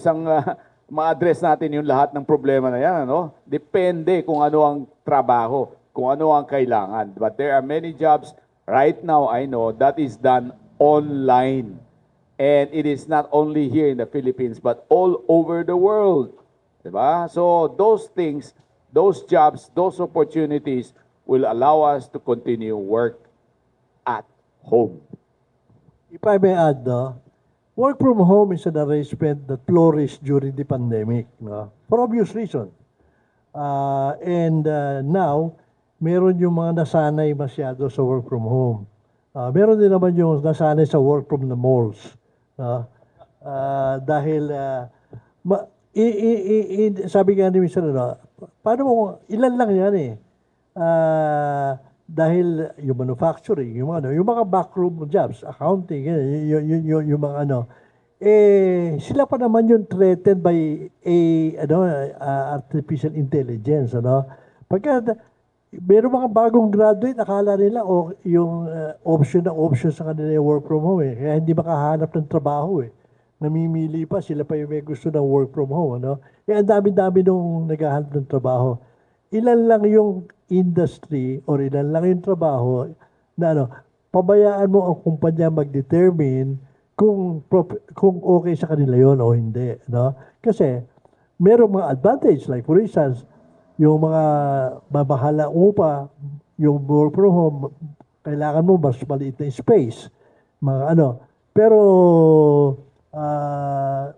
ma-address natin yung lahat ng problema na yan, Depende kung ano ang trabaho, kung ano ang kailangan. But there are many jobs right now, I know, that is done online. And it is not only here in the Philippines, but all over the world. Diba? So those things, those jobs, those opportunities will allow us to continue work at home. If I may add, work from home is an arrangement that flourished during the pandemic, for obvious reason. And now, meron yung mga nasanay masyado sa work from home. Meron din naman yung nasanay sa work from the malls. Dahil, sabi nga ni Mr. paano mo, ilan lang yan dahil yung manufacturing, yung mga backroom jobs, accounting, yung mga sila pa naman yung threatened by artificial intelligence, Pagka meron mga bagong graduate, akala nila yung option na option sa kanila yung work from home eh. Kaya hindi makahanap ng trabaho eh. Namimili pa, sila pa yung may gusto ng work from home. Ano? Eh, ang dami-dami nung naghahanap ng trabaho. Ilan lang yung industry or ilan lang yung trabaho na ano, pabayaan mo ang kumpanya mag-determine kung okay sa kanila yon o hindi. No? Kasi merong mga advantage like for instance, yung mga babahala upa, yung work from home, kailangan mo mas maliit na space. Mga ano. Pero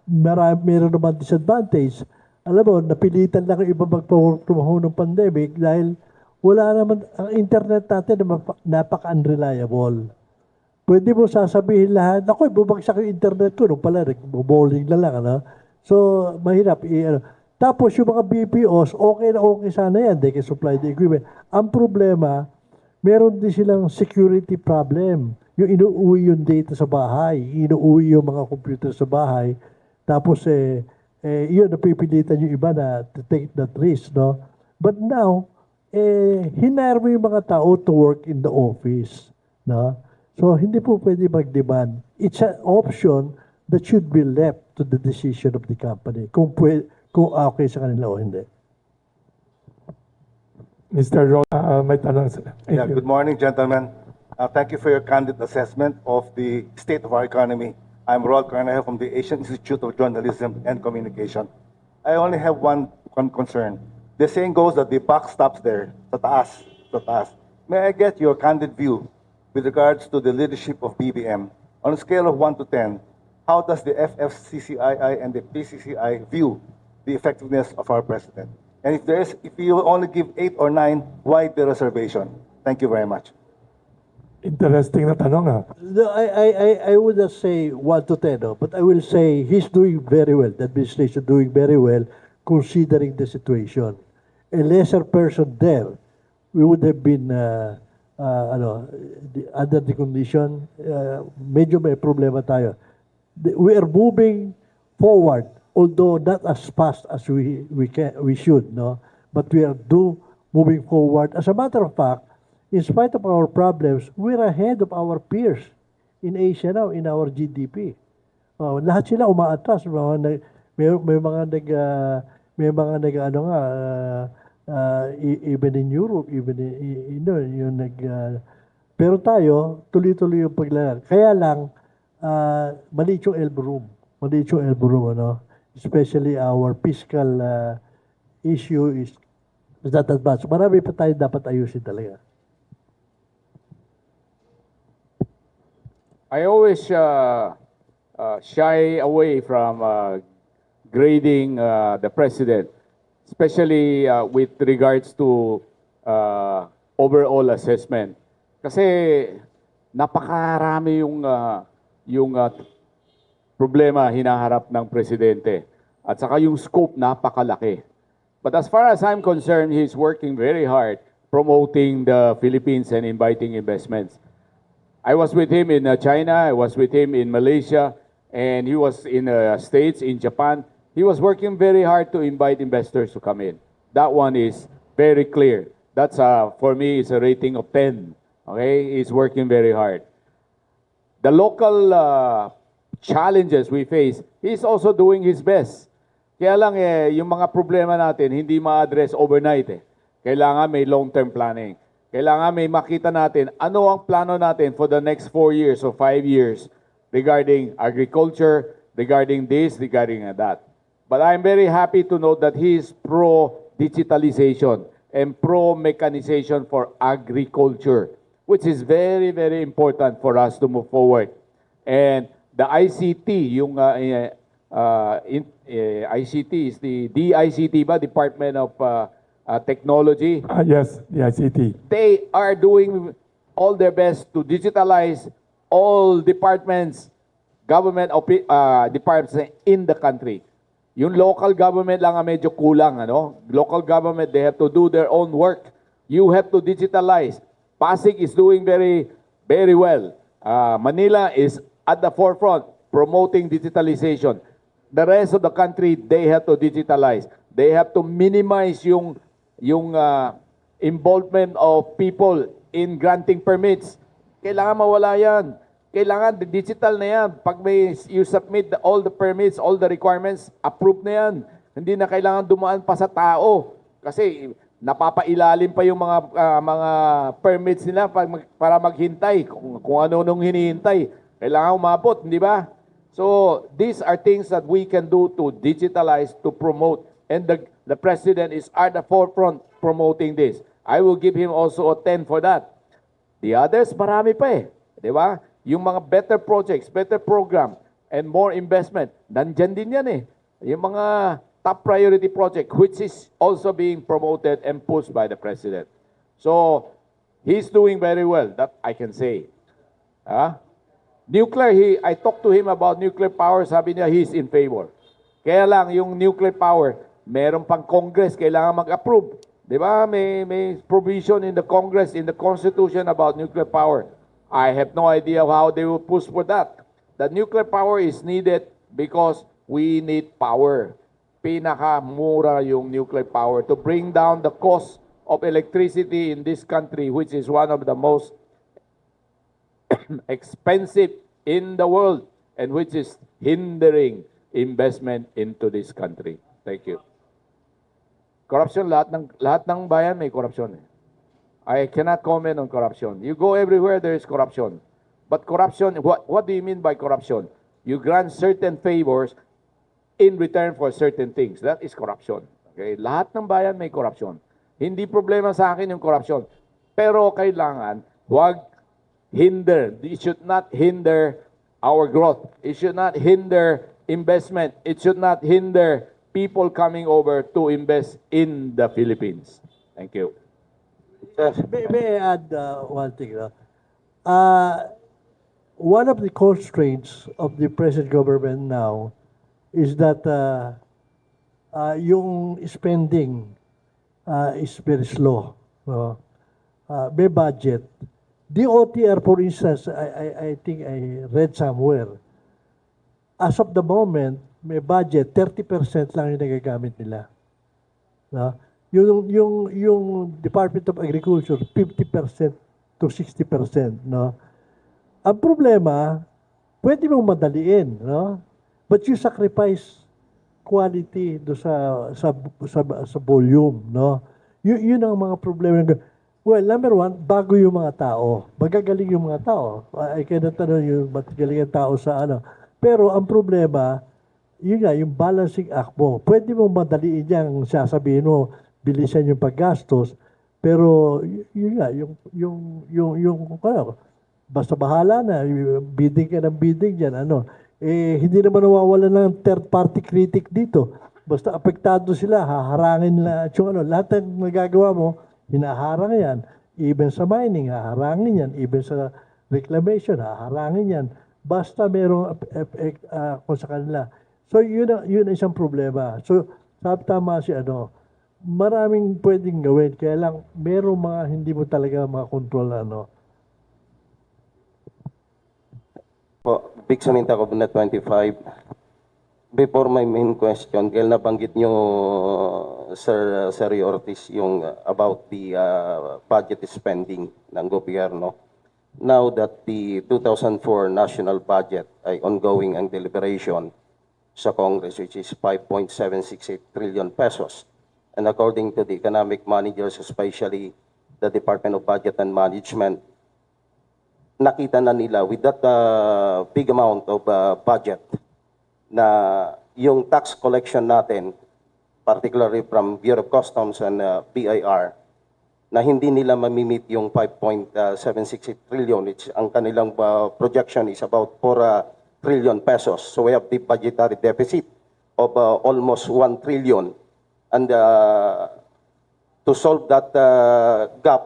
meron naman disadvantage. Alam mo, napilitan lang yung iba magpa-work from home ng pandemic dahil wala naman, ang internet natin napaka-unreliable. Pwede mo sasabihin lahat, ako, bumagsak yung internet ko, nung pala, nag-bowling na lang, ano? So, mahirap. Ano. Tapos, yung mga BPOs, okay na okay sana yan, they can supply the equipment. Ang problema, meron din silang security problem. Yung inuuwi yung data sa bahay, inuuwi yung mga computer sa bahay, tapos, yun, napipilitan yung iba na to take that risk, no? But now, hinire mo yung mga tao to work in the office, no? So, hindi po pwede mag-demand. It's an option that should be left to the decision of the company, kung okay sa kanila o hindi. Mr. Ron, may tanong sila. Thank Yeah, you. good morning, gentlemen. Thank you for your candid assessment of the state of our economy. I'm Rod Carnajo from the Asian Institute of Journalism and Communication. I only have one concern. The saying goes that the buck stops there, sa taas, sa taas. May I get your candid view with regards to the leadership of BBM? On a scale of 1 to 10, how does the FFCCII and the PCCI view the effectiveness of our president? And if you only give 8 or 9, why the reservation? Thank you very much. Interesting na tanong ha. No, I would not say 1 to 10, no, but I will say he's doing very well. The administration doing very well considering the situation. A lesser person there, we would have been under the condition, medyo may problema tayo. We are moving forward, although not as fast as we should, no? But we are moving forward. As a matter of fact, in spite of our problems, we're ahead of our peers in Asia now, in our GDP. Lahat sila umaatras. Even in Europe, even pero tayo, tuloy-tuloy yung paglalakad. Kaya lang, maliit yung elbow room. Maliit yung elbow room, ano? Especially our fiscal issue is not that much. Marami pa tayo dapat ayusin talaga. I always shy away from grading the president, especially with regards to overall assessment. Kasi napakarami yung problema hinaharap ng presidente at saka yung scope napakalaki. But as far as I'm concerned, he's working very hard promoting the Philippines and inviting investments. I was with him in China, I was with him in Malaysia, and he was in the States, in Japan. He was working very hard to invite investors to come in. That one is very clear. That's, for me, is a rating of 10. Okay, he's working very hard. The local challenges we face, he's also doing his best. Kaya lang yung mga problema natin, hindi ma-address overnight. Kailangan may long-term planning. Kailangan may makita natin ano ang plano natin for the next 4 years or 5 years regarding agriculture, regarding this, regarding that. But I'm very happy to note that he is pro-digitalization and pro-mechanization for agriculture, which is very, very important for us to move forward. And the ICT, yung ICT is the DICT ba? Department of Technology. Yes, the ICT. They are doing all their best to digitalize all departments, government departments in the country. Yung local government lang ang medyo kulang, ano? Local government, they have to do their own work. You have to digitalize. Pasig is doing very, very well. Manila is at the forefront promoting digitalization. The rest of the country, they have to digitalize. They have to minimize yung involvement of people in granting permits. Kailangan mawala yan. Kailangan digital na yan. Pag you submit all the permits, all the requirements, approved na yan. Hindi na kailangan dumaan pa sa tao. Kasi napapailalim pa yung mga permits nila para maghintay kung ano nung hinihintay. Kailangan umabot, hindi ba? So these are things that we can do to digitalize, to promote. And the President is at the forefront promoting this. I will give him also a 10 for that. The others, marami pa eh. Di ba? Yung mga better projects, better program, and more investment, nandyan din yan eh. Yung mga top priority project, which is also being promoted and pushed by the President. So, he's doing very well, that I can say. Nuclear, I talked to him about nuclear power, sabi niya he's in favor. Kaya lang, yung nuclear power, meron pang Congress, kailangan mag-approve. Di ba? May provision in the Congress, in the Constitution about nuclear power. I have no idea how they will push for that. The nuclear power is needed because we need power. Pinakamura yung nuclear power to bring down the cost of electricity in this country, which is one of the most expensive in the world and which is hindering investment into this country. Thank you. Corruption, lahat ng bayan may corruption. I cannot comment on corruption. You go everywhere, there is corruption. But corruption, what do you mean by corruption? You grant certain favors in return for certain things. That is corruption. Okay? Lahat ng bayan may corruption. Hindi problema sa akin yung corruption. Pero kailangan, huwag hinder. It should not hinder our growth. It should not hinder investment. It should not hinder people coming over to invest in the Philippines. Thank you. May I add one thing? One of the constraints of the present government now is that yung spending is very slow. May budget. The OTR, for instance, I think I read somewhere, as of the moment, may budget, 30% lang yung nagagamit nila. No? Yung Department of Agriculture, 50% to 60%. No? Ang problema, pwede mong madaliin. No? But you sacrifice quality do sa volume. No? Yun ang mga problema. Well, number one, bago yung mga tao. Magagaling yung mga tao. I cannot yung magagaling ang tao sa ano. Pero ang problema, yun nga, yung balancing act mo. Pwede mo madaliin yung sasabihin mo, bilisan yung paggastos, pero yun nga, basta bahala na, bidding ka ng bidding dyan, hindi naman nawawala ng third party critic dito. Basta apektado sila, haharangin lahat ng magagawa mo, hinaharang yan. Even sa mining, haharangin yan. Even sa reclamation, haharangin yan. Basta merong kung sa kanila. So, yun ang isang problema. So, tama si maraming pwedeng gawin. Kaya lang, merong mga hindi mo talaga makakontrol Po, Big Saminta ko na 25. Before my main question, kaya nabanggit nyo, Sir Ortiz, yung about the budget spending ng gobyerno. Now that the 2004 national budget ay ongoing ang deliberation sa Congress, which is 5.768 trillion pesos. And according to the economic managers, especially the Department of Budget and Management, nakita na nila with that big amount of budget na yung tax collection natin, particularly from Bureau of Customs and BIR, na hindi nila mamimit yung 5.768 trillion. Ang kanilang projection is about 4 trillion pesos. So we have the budgetary deficit of almost 1 trillion. And to solve that gap,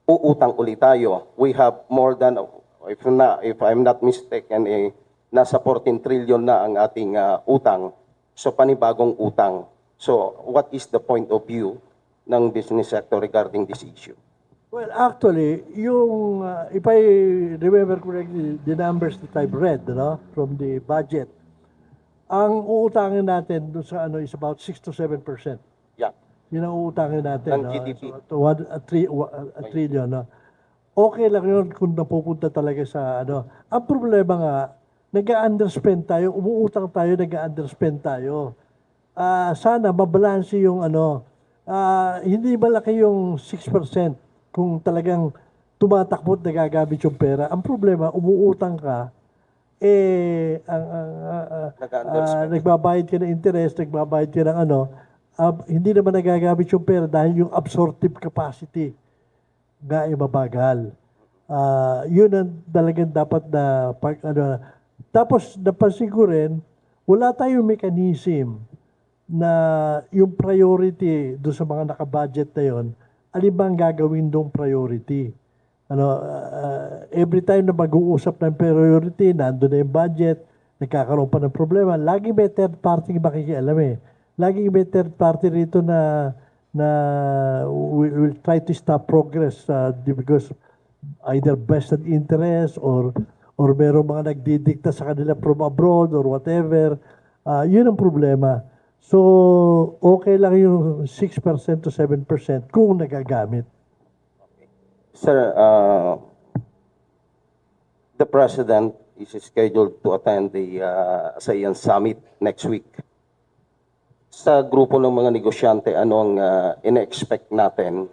uutang ulit tayo. We have more than, if I'm not mistaken, nasa 14 trillion na ang ating utang. So panibagong utang. So what is the point of view ng business sector regarding this issue? Well, actually, yung, if I remember correctly, the numbers that I've read, from the budget, ang uutangin natin doon sa is about 6 to 7%. Yeah. Yun ang uutangin natin. Ng GDP. So, a trillion. No? Okay lang yun kung napupunta talaga sa ano. Ang problema nga, nag-underspend tayo, umuutang tayo, nag-underspend tayo. Sana mabalanse yung ano, hindi malaki yung 6% kung talagang tumatakbo at nagagamit yung pera. Ang problema, umuutang ka, Nag-underspend. nagbabayad ka ng interest, nagbabayad ka ng ano, hindi naman nagagamit yung pera dahil yung absorptive capacity nga ay mabagal. Yun ang talagang dapat na tapos napansin ko rin, wala tayong mechanism na yung priority doon sa mga nakabudget na yon, alin bang gagawin dong priority? Every time na mag-uusap ng priority, nandun na yung budget, nagkakaroon pa ng problema, lagi may third party makikialam eh. Lagi may third party rito na will try to stop progress because either vested interest or merong mga nagdidikta sa kanila from abroad or whatever. Yun ang problema. So, okay lang yung 6% to 7% kung nagagamit. Sir, the President is scheduled to attend the ASEAN Summit next week. Sa grupo ng mga negosyante, ano ang ina-expect natin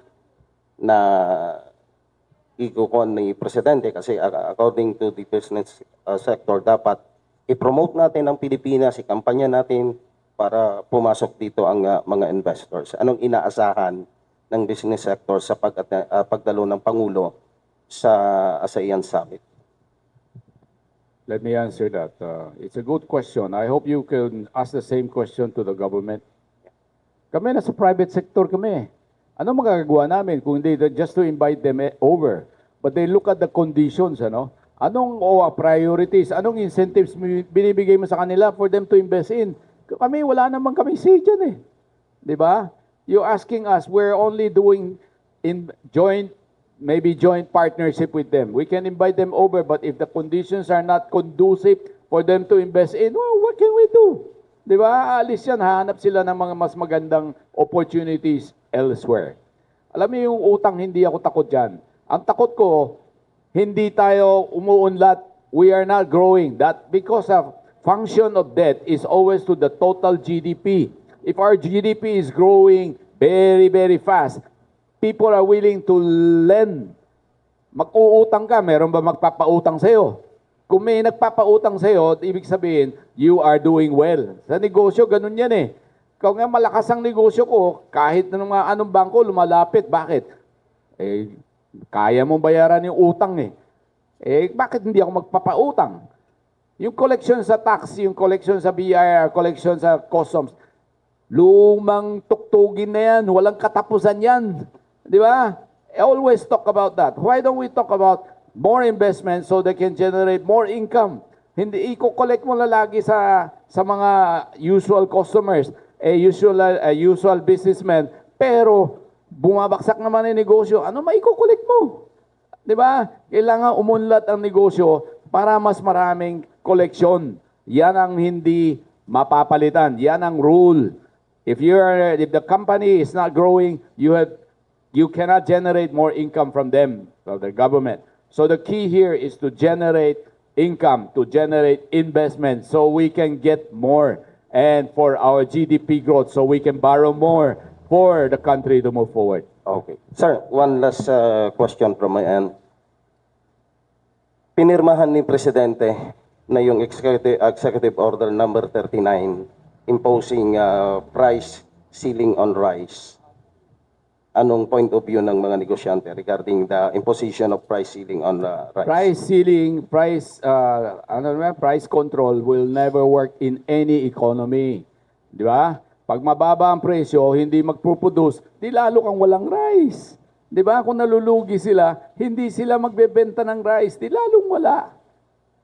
na ikukon ni Presidente? Kasi according to the business sector, dapat i-promote natin ang Pilipinas, i-kampanya natin para pumasok dito ang mga investors. Anong inaasahan ng business sector sa pagdalo ng Pangulo sa ASEAN Summit? Let me answer that. It's a good question. I hope you can ask the same question to the government. Kami nasa private sector kami. Ano magagawa namin kung hindi just to invite them over? But they look at the conditions, ano? Anong priorities? Anong incentives binibigay mo sa kanila for them to invest in? Kami, wala naman kami say dyan eh. Di ba? You're asking us, we're only doing in joint partnership with them. We can invite them over, but if the conditions are not conducive for them to invest in, well, what can we do? Di ba? Alis yan, hahanap sila ng mga mas magandang opportunities elsewhere. Alam mo yung utang, hindi ako takot dyan. Ang takot ko, hindi tayo umuunlad. We are not growing. That because of function of debt is always to the total GDP. If our GDP is growing very, very fast, people are willing to lend. Mag-uutang ka, meron ba magpapautang sa'yo? Kung may nagpapautang sa'yo, ibig sabihin, you are doing well. Sa negosyo, ganun yan eh. Kung nga malakas ang negosyo ko, kahit na anong bangko, lumalapit. Bakit? Kaya mong bayaran yung utang eh. Bakit hindi ako magpapautang? Yung collection sa tax, yung collection sa BIR, collection sa customs, lumang tuktugin na yan, walang katapusan yan. Di ba? I always talk about that. Why don't we talk about more investment so they can generate more income? Hindi i-collect mo na lagi sa mga usual customers, usual businessmen, pero bumabaksak naman yung negosyo. Ano maiko-collect mo? Di ba? Kailangan umunlad ang negosyo para mas maraming koleksyon. Yan ang hindi mapapalitan. Yan ang rule. If the company is not growing, you cannot generate more income from them, from the government. So the key here is to generate income, to generate investment so we can get more and for our GDP growth so we can borrow more for the country to move forward. Okay. Sir, one last question from my end. Pinirmahan ni Presidente na yung Executive Order number 39 imposing price ceiling on rice. Anong point of view ng mga negosyante regarding the imposition of price ceiling on rice? Price ceiling, price control will never work in any economy. Di ba? Pag mababa ang presyo, hindi magpuproduce, di lalo kang walang rice. Di ba? Kung nalulugi sila, hindi sila magbebenta ng rice, di lalong wala.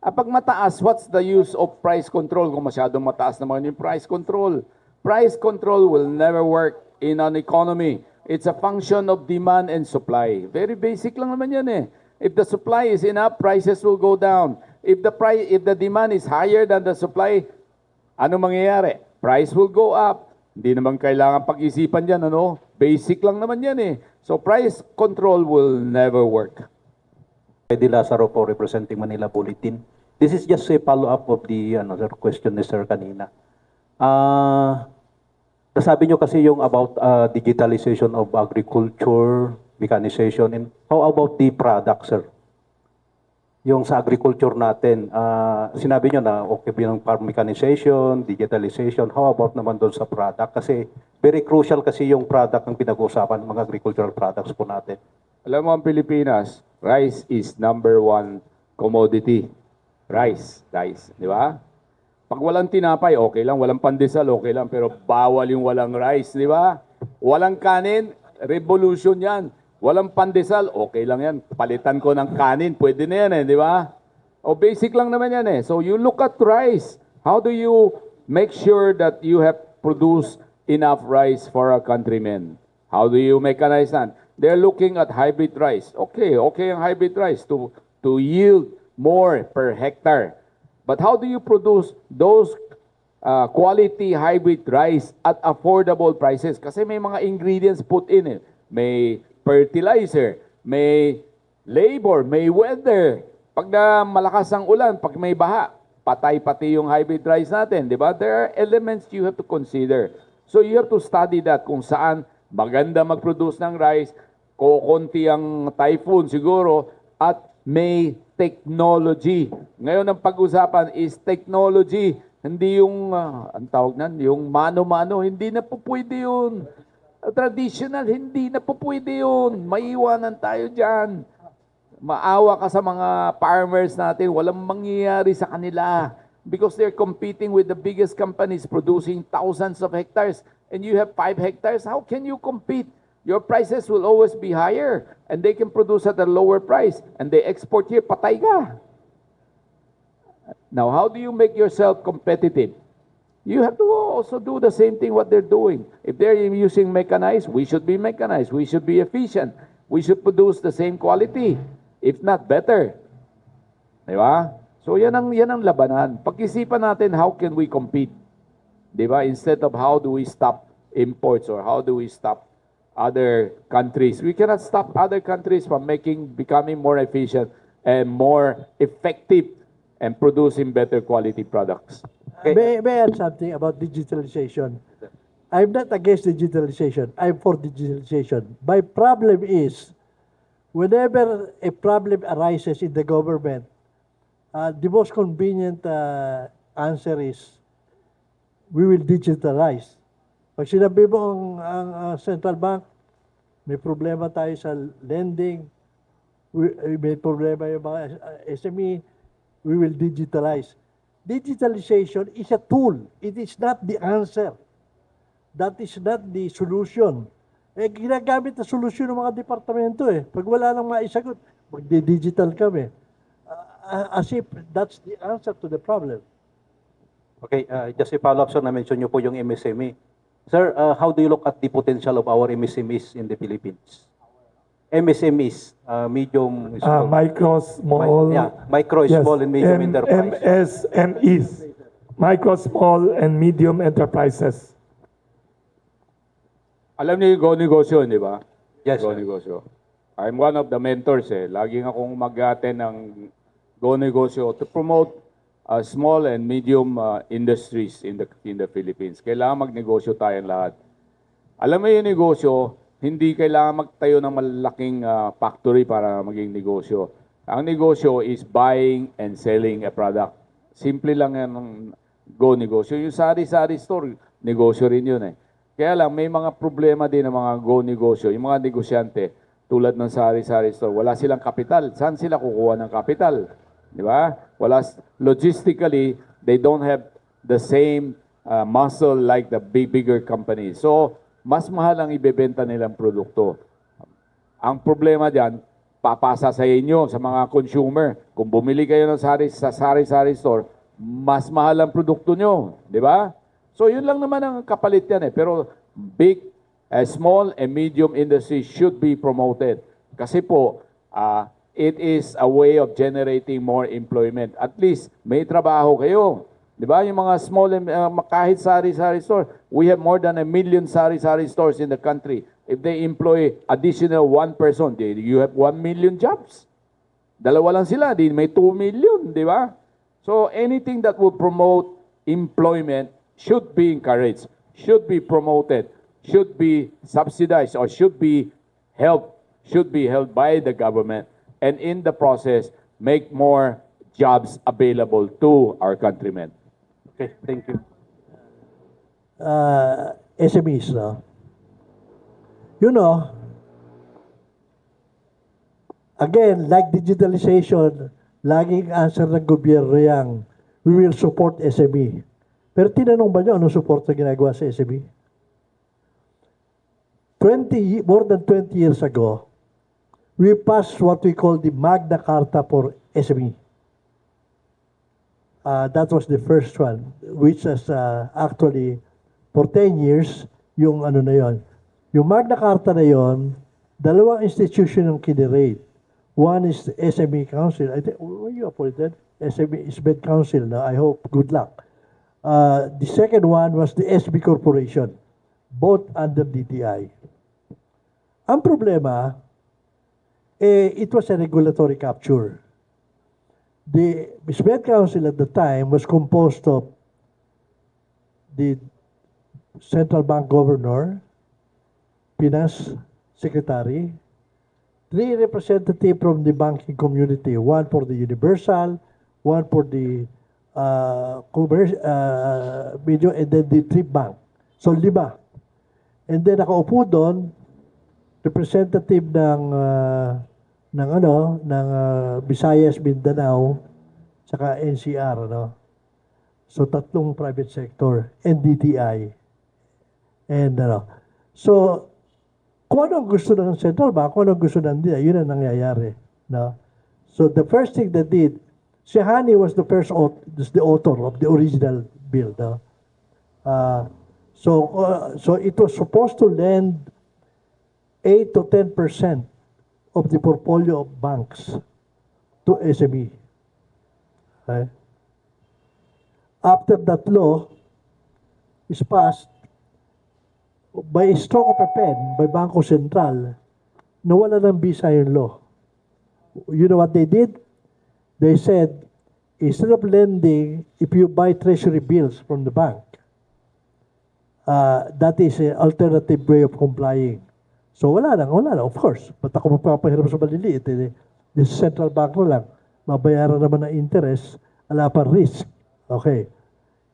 Pag mataas, what's the use of price control? Kung masyadong mataas naman yung price control. Price control will never work in an economy. It's a function of demand and supply. Very basic lang naman yan eh. If the supply is enough, prices will go down. If the demand is higher than the supply, ano mangyayari? Price will go up. Hindi naman kailangan pag-isipan yan, ano? Basic lang naman yan eh. So price control will never work. Eddie Lazaro po, representing Manila Bulletin. This is just a follow-up of the sir, question ni Sir kanina. Nasabi nyo kasi yung about digitalization of agriculture, mechanization, and how about the product, sir? Yung sa agriculture natin, sinabi nyo na okay yung farm mechanization, digitalization, how about naman doon sa product? Kasi very crucial kasi yung product ang pinag-uusapan, mga agricultural products po natin. Alam mo ang Pilipinas, rice is number one commodity. Rice, di ba? Pag walang tinapay, okay lang. Walang pandesal, okay lang. Pero bawal yung walang rice, di ba? Walang kanin, revolution yan. Walang pandesal, okay lang yan. Palitan ko ng kanin, pwede na yan eh, di ba? O basic lang naman yan eh. So you look at rice. How do you make sure that you have produced enough rice for our countrymen? How do you mechanize that? They're looking at hybrid rice. Okay ang hybrid rice to yield more per hectare. But how do you produce those quality hybrid rice at affordable prices? Kasi may mga ingredients put in eh. May fertilizer, may labor, may weather. Pag na malakas ang ulan, pag may baha, patay pati yung hybrid rice natin, di ba? There are elements you have to consider. So you have to study that kung saan maganda mag-produce ng rice, kukunti ang typhoon siguro, at may technology. Ngayon ang pag-usapan is technology. Hindi yung, ang tawag nan, yung mano-mano, hindi na po pwede yun. Traditional, hindi na po pwede yun. Maiwanan tayo dyan. Maawa ka sa mga farmers natin, walang mangyayari sa kanila. Because they're competing with the biggest companies producing thousands of hectares. And you have 5 hectares, how can you compete? Your prices will always be higher. And they can produce at a lower price. And they export here, patay ka. Now, how do you make yourself competitive? You have to also do the same thing what they're doing. If they're using mechanized, we should be mechanized. We should be efficient. We should produce the same quality, if not better. Di ba? So yan ang labanan. Pag-isipan natin, how can we compete? Di ba? Instead of how do we stop imports or how do we stop other countries. We cannot stop other countries from becoming more efficient and more effective and producing better quality products. May I add something about digitalization? I'm not against digitalization. I'm for digitalization. My problem is, whenever a problem arises in the government, the most convenient answer is, we will digitalize. Pag sinabi mo ang central bank, may problema tayo sa lending, may problema yung mga SME, we will digitalize. Digitalization is a tool. It is not the answer. That is not the solution. Ginagamit na solusyon ng mga departamento eh. Pag wala nang maisagot, magdi-digital kami. As if that's the answer to the problem. Okay, just a follow-up, sir, na-mention nyo po yung MSME. Sir, how do you look at the potential of our MSMEs in the Philippines? MSMEs, medium, small. Micro, small. Micro, Yes, small, and medium enterprise. MSMEs. Micro, small, and medium enterprises. Alam niyo yung Go Negosyo, di ba? Yes, Go sir. Negosyo. I'm one of the mentors eh. Laging akong mag-attend ng Go Negosyo to promote small and medium industries in the Philippines. Kailangan magnegosyo tayong lahat. Alam mo yung negosyo, hindi kailangan magtayo ng malaking factory para maging negosyo. Ang negosyo is buying and selling a product. Simple lang yan ng Go Negosyo. Yung sari-sari store, negosyo rin yun eh. Kaya lang, may mga problema din ng mga Go Negosyo. Yung mga negosyante, tulad ng sari-sari store, wala silang kapital. Saan sila kukuha ng kapital? Di ba? Logistically, they don't have the same muscle like the bigger companies. So, mas mahal ang ibebenta nilang produkto. Ang problema diyan, papasa sa inyo, sa mga consumer. Kung bumili kayo ng sa sari-sari store, mas mahal ang produkto nyo. Di ba? So, yun lang naman ang kapalit yan eh. Pero small and medium industry should be promoted. Kasi po, it is a way of generating more employment. At least, may trabaho kayo. Di ba? Yung mga small, kahit sari-sari store, we have more than 1 million sari-sari stores in the country. If they employ additional 1 person, you have 1 million jobs. Dalawa lang sila, may 2 million, di ba? So anything that will promote employment should be encouraged, should be promoted, should be subsidized, or should be helped by the government, and in the process, make more jobs available to our countrymen. Okay, thank you. SMEs, no? You know, again, like digitalization, laging answer ng gobyerno yang, we will support SME. Pero tinanong ba nyo anong support na ginagawa sa SME? More than 20 years ago, we passed what we call the Magna Carta for SME. That was the first one, which is actually, for 10 years, yung ano na yon. Yung Magna Carta na yon, dalawang institution yung kinirate. One is the SME Council. I think, were you appointed? SME SMED Council, no? I hope. Good luck. The second one was the SB Corporation, both under DTI. Ang problema, it was a regulatory capture. The SMED Council at the time was composed of the Central Bank Governor, Finance Secretary, 3 representatives from the banking community, 1 for the Universal, 1 for the Video, and then the Trip Bank. So 5. And then nakaupo doon, representative ng Visayas, Mindanao, saka NCR, no? So 3 private sector and DTI. And so kung ano gusto ng Central Bank, kung ano gusto ng DTI, yun ang nangyayari, no? So the first thing they did, si Hani was the author of the original bill, no? So it was supposed to lend 8 to 10% of the portfolio of banks to SME. Okay? After that law is passed, by a stroke of a pen, by Bangko Sentral, nawala ng visa yung law. You know what they did? They said, instead of lending, if you buy treasury bills from the bank, that is an alternative way of complying. So wala lang, of course. Ba't ako magpapahirap sa maliliit? The central bank na lang, mabayaran naman ng interest, wala pa risk. Okay.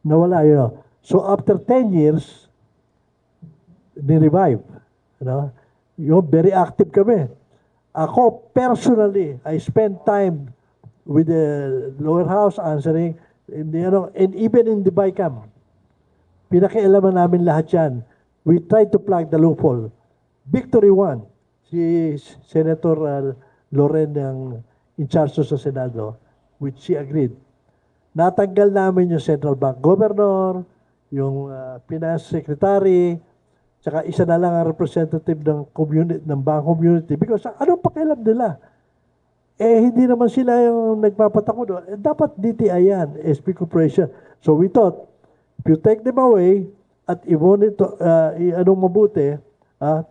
Nawala yun. So after 10 years, ni-revive. Yung very active kami. Ako, personally, I spend time with the lower house answering, and even in the BICAM. Pinakialaman namin lahat yan. We try to plug the loophole. Victory won. Si Senator Loren ang in charge sa Senado, which she agreed. Natanggal namin yung Central Bank Governor, yung Finance Secretary, tsaka isa na lang ang representative ng community, ng bank community, because anong pakialam nila? Hindi naman sila yung nagpapatako doon. Dapat DTI yan, SB Corporation. So we thought, if you take them away at i-monitor, anong mabuti,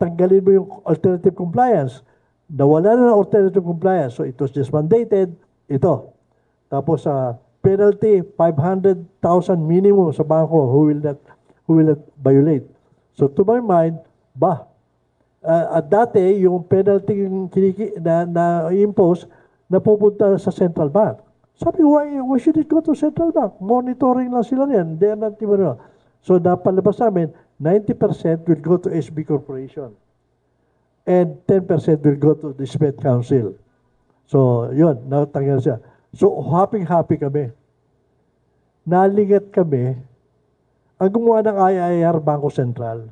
tanggalin mo yung alternative compliance. Nawala na ng alternative compliance. So it was just mandated. Ito. Tapos penalty, 500,000 minimum sa bangko who will not violate. So to my mind, at dati, yung penalty na impose, napupunta sa central bank. Sabi, why should it go to central bank? Monitoring lang sila yan. They are not even, so napalabas namin, 90% will go to SB Corporation. And 10% will go to the SMED Council. So, yun, natanggal siya. So, happy kami. Nalingat kami, ang gumawa ng IIR Bangko Sentral.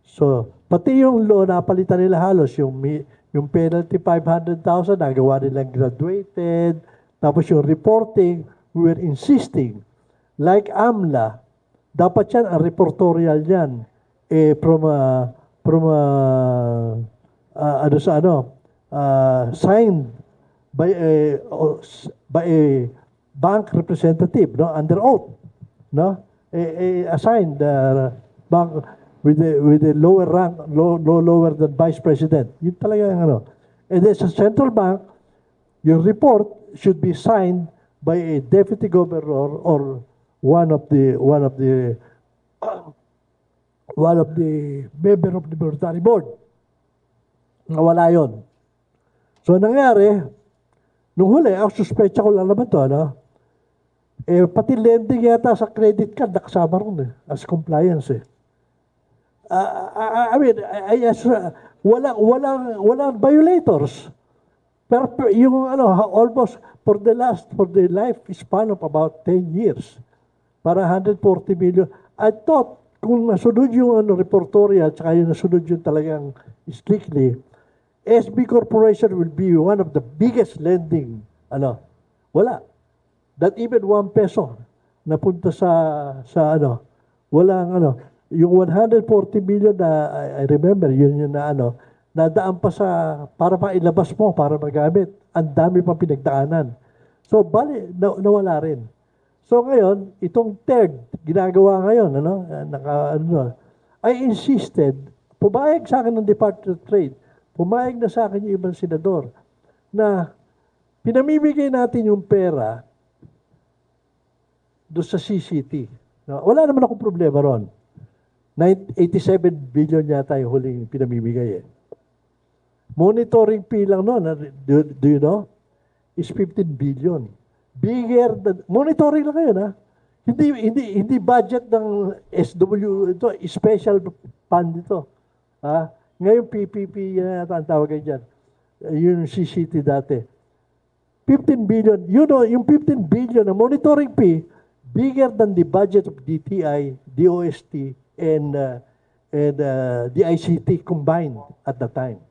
So, pati yung law, napalitan nila halos, yung penalty 500,000, nagawa nilang graduated, tapos yung reporting, we were insisting, like AMLA, dapat yan, ang reportorial yan, signed by a bank representative, no, under oath, no, assigned bank with the lower rank, no lower than vice president. Yun talaga yung ano. And then sa central bank, your report should be signed by a deputy governor or one of the member of the monetary board. Nawala yun. So, nangyari, nung huli, ang suspecha ko lang naman to, ano? Pati lending yata sa credit card, nakasama ron as compliance I mean, walang violators. Pero yung ano, almost for the lifespan of about 10 years, para 140 million. I thought, kung nasunod yung ano, reportorial, tsaka yung nasunod yung talagang strictly, SB Corporation will be one of the biggest lending, ano, wala. That even 1 peso napunta sa ano, walang ano, yung 140 million na, I remember, yun yung na ano, nadaan pa sa, para mailabas mo, para magamit. Ang dami pang pinagdaanan. So, bali, nawala rin. So, ngayon, itong third, ginagawa ngayon, ano, I insisted, pumayag sa akin ng Department of Trade, pumayag na sa akin yung ibang senador, na pinamimigay natin yung pera doon sa CCT. No, wala naman akong problema ron. 87 billion yata yung huling pinamimigay Monitoring fee lang noon, do you know? Is 15 billion. Bigger than, monitoring lang ngayon Hindi budget ng SW, ito, special fund ito. Ngayon PPP yata ang tawag dyan. Yun yung CCT dati. 15 billion, you know, yung 15 billion na monitoring fee, bigger than the budget of DTI, DOST, and the ICT combined at the time.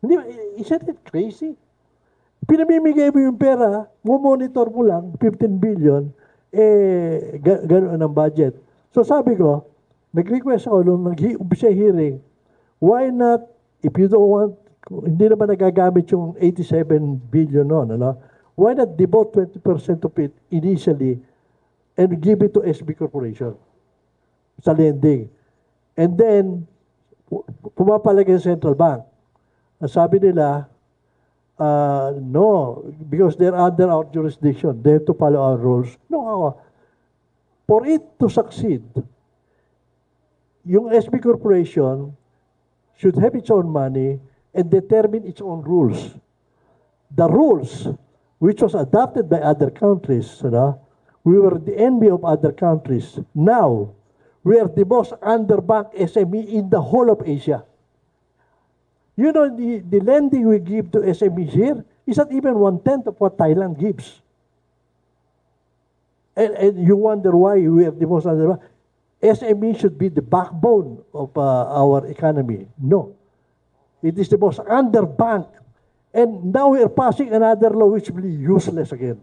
Hindi, isn't it crazy? Pinamimigay mo yung pera, monitor mo lang, 15 billion, gano'n ang budget. So sabi ko, nag-request ako nung nag-umpisa hearing, why not, if you don't want, hindi naman nagagamit yung 87 billion noon, ano? Why not devote 20% of it initially and give it to SB Corporation sa lending? And then, pumapalagay sa central bank. Sabi nila, no, because they're under our jurisdiction. They have to follow our rules. No, for it to succeed, yung SB Corporation should have its own money and determine its own rules. The rules, which was adopted by other countries, we were the envy of other countries. Now, we are the most underbanked SME in the whole of Asia. You know, the lending we give to SMEs here is not even 1/10 of what Thailand gives. And you wonder why we are the most underbanked. SME should be the backbone of our economy. No. It is the most underbanked. And now we are passing another law which will be useless again.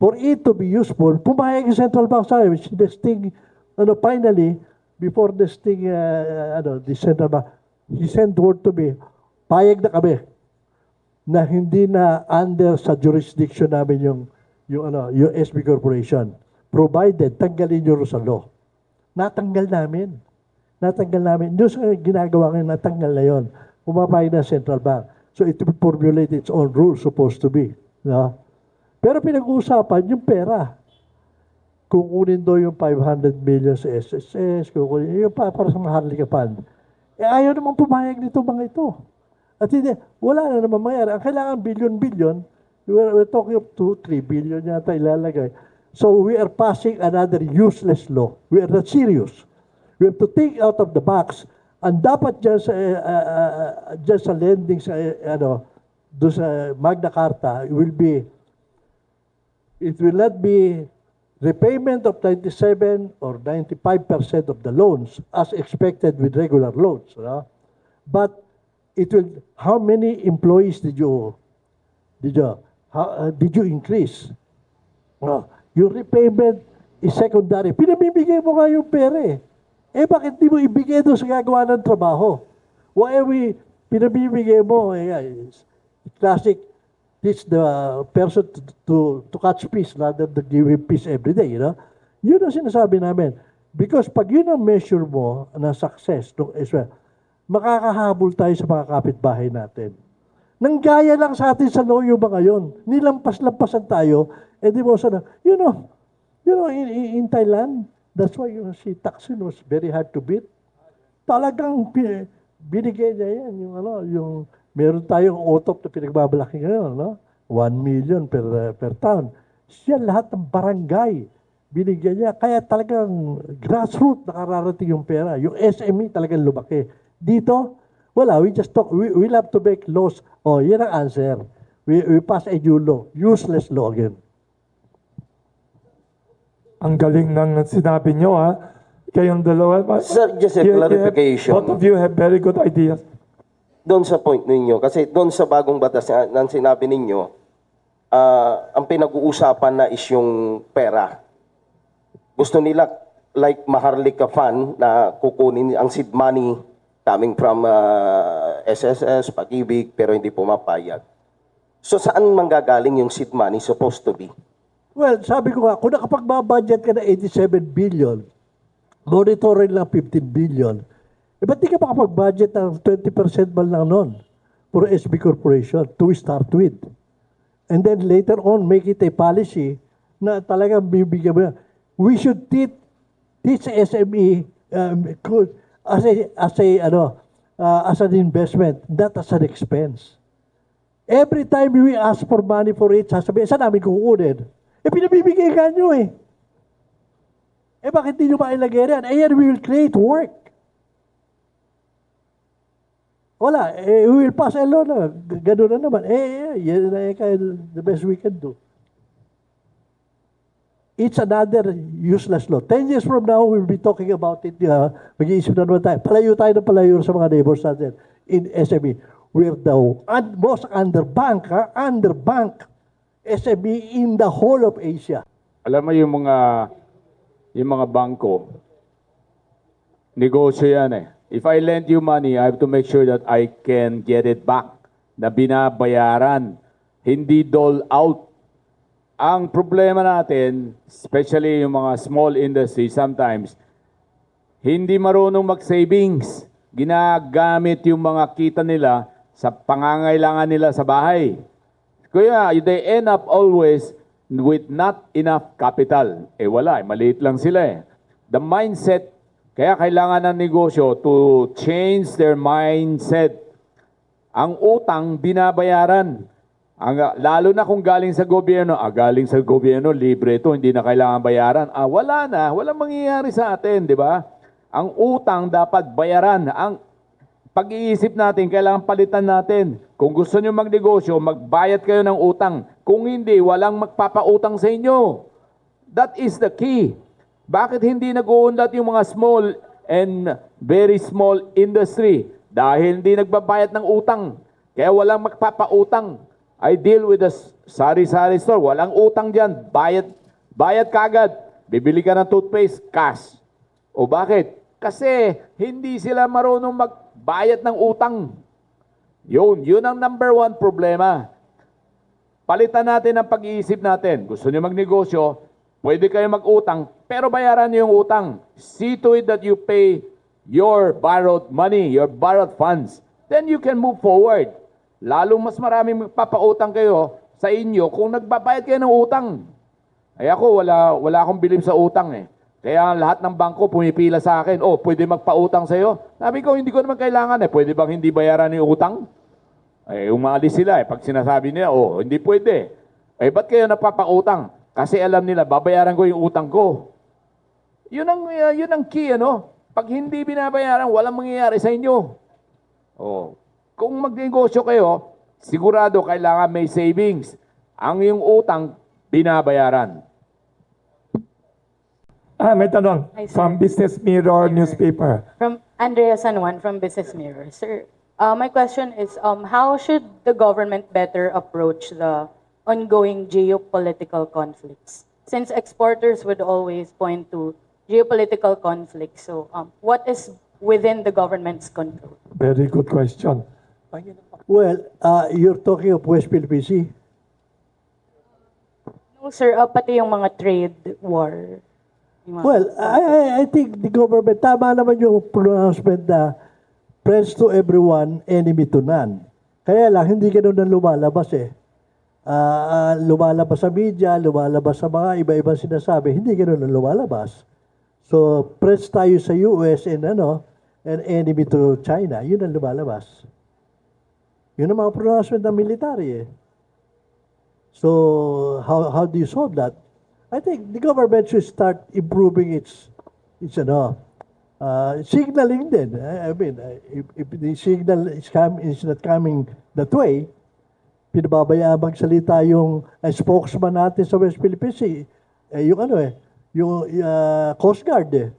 For it to be useful, pumayag yung central bank sa which this thing, finally, before this thing, the central bank, he sent word to me, payag na kami na hindi na under sa jurisdiction namin yung SB Corporation. Provided, tanggalin nyo sa law. Natanggal namin. Doon sa ginagawa ngayon, natanggal na yun. Pumapayag na central bank. So it will formulate its own rules supposed to be. No? Pero pinag-uusapan yung pera. Kukunin daw yung 500 million sa SSS, kukunin yung para sa Maharlika Fund. Ayaw naman pumayag nito mga ito. At hindi, wala na naman mangyari. Ang kailangan billion-billion, we're talking of 2-3 billion yata ilalagay. So we are passing another useless law. We are not serious. We have to think out of the box. Ang dapat dyan sa lending sa, doon sa Magna Carta, it will not be repayment of 97 or 95% of the loans as expected with regular loans. But it will, how many employees did you increase? Your repayment is secondary. Pinamimigay mo nga yung pera bakit di mo ibigay doon sa gagawa ng trabaho? Why are we, pinamimigay mo, classic, teach the person to catch fish rather than give him fish every day, you know? Yun ang sinasabi namin. Because pag yun ang measure mo na success ng Israel, makakahabol tayo sa mga kapitbahay natin. Nanggaya lang sa atin sa loob yung mga yun. Nilampas-lampasan tayo, eh di mo sana, in Thailand, that's why you see Thaksin was very hard to beat. Talagang binigay niya yan, yung meron tayong OTOP na pinagbabalaki ngayon, no? 1 million per town. Siya lahat ng barangay, binigyan niya. Kaya talagang grassroots nakararating yung pera. Yung SME talagang lumaki. Dito, wala, we just talk, we'll have to make laws. Oh, yan ang answer. We pass a new law, useless law again. Ang galing ng sinabi nyo, ha? Kayong dalawa. Sir, just a clarification. Both of you have very good ideas. Doon sa point ninyo, kasi doon sa bagong batas na sinabi ninyo, ang pinag-uusapan na is yung pera. Gusto nila, like Maharlika Fund, na kukunin ang seed money coming from SSS, Pag-ibig, pero hindi pumapayag. So saan manggagaling yung seed money supposed to be? Well, sabi ko nga, kung nakapagbabudget ka na 87 billion, monitoring lang 15 billion, eh ba't di ka makapag-budget ng 20% man lang nun for SB Corporation to start with? And then later on, make it a policy na talagang bibigyan mo yan. We should teach SME as an investment, not as an expense. Every time we ask for money for it, sasabihin, saan namin kukunin? Eh, pinabibigay ka nyo eh. Eh, bakit di nyo mailagay yan? Eh, yan, we will create work. Wala, eh, we will pass a law na. Ganun na naman. Yan na the best we can do. It's another useless law. 10 years from now, we'll be talking about it. Mag-iisip na naman tayo. Palayo tayo ng palayo sa mga neighbors natin in SME. We're the most underbanked SME in the whole of Asia. Alam mo yung mga bangko, negosyo yan eh. If I lend you money, I have to make sure that I can get it back, na binabayaran, hindi dole out. Ang problema natin, especially yung mga small industry, sometimes, hindi marunong mag-savings. Ginagamit yung mga kita nila sa pangangailangan nila sa bahay. Kaya they end up always with not enough capital. Eh wala, maliit lang sila eh. The mindset, kaya kailangan ng negosyo to change their mindset. Ang utang, binabayaran. Lalo na kung galing sa gobyerno, galing sa gobyerno, libre ito, hindi na kailangan bayaran. Wala na, walang mangyayari sa atin, di ba? Ang utang dapat bayaran. Ang pag-iisip natin, kailangan palitan natin. Kung gusto nyo magnegosyo, magbayad kayo ng utang. Kung hindi, walang magpapautang sa inyo. That is the key. Bakit hindi nag-uunlad yung mga small and very small industry? Dahil hindi nagbabayad ng utang. Kaya walang magpapautang. I deal with a sari-sari store. Walang utang dyan. Bayad kagad. Bibili ka ng toothpaste, cash. O bakit? Kasi hindi sila marunong magbayad ng utang. Yun ang number one problema. Palitan natin ang pag-iisip natin. Gusto nyo magnegosyo, pwede kayo mag-utang, pero bayaran nyo yung utang. See to it that you pay your borrowed money, your borrowed funds. Then you can move forward. Lalong mas maraming magpapautang kayo sa inyo kung nagbabayad kayo ng utang. Ay ako, wala akong bilib sa utang eh. Kaya lahat ng bangko pumipila sa akin, pwede magpautang sa'yo. Sabi ko, hindi ko naman kailangan eh. Pwede bang hindi bayaran yung utang? Eh, umalis sila eh. Pag sinasabi nila, hindi pwede. Eh, ba't kayo napapautang? Kasi alam nila, babayaran ko yung utang ko. Yun ang key, ano? Pag hindi binabayaran, walang mangyayari sa inyo. Kung magnegosyo kayo, sigurado kailangan may savings. Ang yung utang, binabayaran. May tanong. Hi, sir. From Business Mirror newspaper. From Andrea San Juan from Business Mirror. Sir, my question is, how should the government better approach the ongoing geopolitical conflicts? Since exporters would always point to geopolitical conflicts, so what is within the government's control? Very good question. Well, you're talking of West Philippine Sea. sir, pati yung mga trade war. Yung mga- Well, I think the government, tama naman yung pronouncement na friends to everyone, enemy to none. Kaya lang, hindi ganun ang lumalabas eh. Lumalabas sa media, lumalabas sa mga iba-ibang sinasabi, hindi ganun ang lumalabas. So, friends tayo sa US and enemy to China, yun ang lumalabas. Yun ang mga pronouncement ng military eh. So, how do you solve that? I think the government should start improving its signaling din. I mean, if the signal is not coming that way, pinababayaan magsalita yung spokesman natin sa West Philippine Sea, yung Coast Guard eh.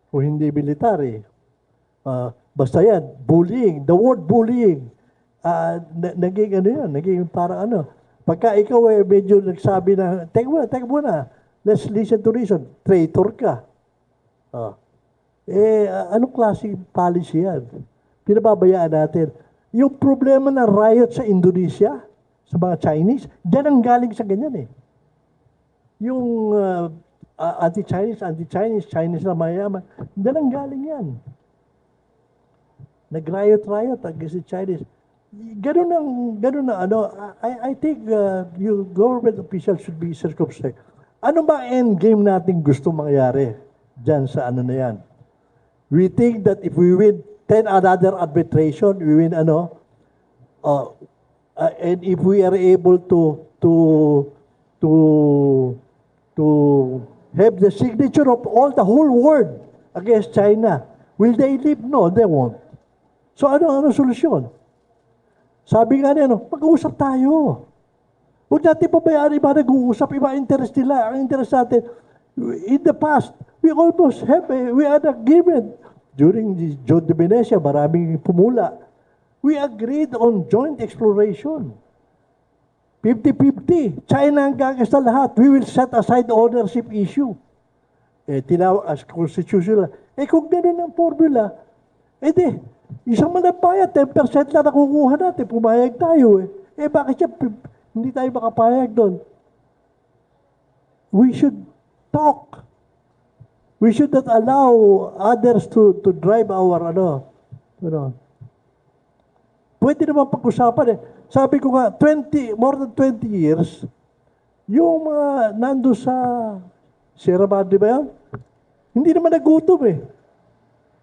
Kung hindi military. Basta yan, bullying, the word bullying, naging parang pagka ikaw medyo nagsabi na, teka muna, let's listen to reason, traitor ka. Anong klaseng policy yan? Pinababayaan natin. Yung problema ng riot sa Indonesia, sa mga Chinese, dyan ang galing sa ganyan eh. Yung anti-Chinese, Chinese na mayaman, dyan ang galing yan. Nag-riot against the Chinese. Ganun na I think yung government officials should be circumspect. Ano ba end game natin gusto mangyari dyan sa na yan? We think that if we win 10 another arbitration, we win and if we are able to have the signature of the whole world against China, will they leave? No, they won't. So ano solusyon? Sabi nga niya, mag-uusap tayo. Huwag natin pabayaan iba nag-uusap, iba interest nila. Ang interest natin, in the past, we had agreement. During the John de Venecia, maraming pumula. We agreed on joint exploration. 50-50. China ang gagasta lahat. We will set aside ownership issue. Tinawag as constitutional. Kung gano'n ang formula, isang manapaya, 10% lang nakukuha natin. Pumayag tayo bakit hindi tayo makapayag doon? We should talk. We should not allow others to drive our Pwede naman pag-usapan Sabi ko nga, more than 20 years, yung mga nando sa Sierra Madre ba yan? Hindi naman nagutom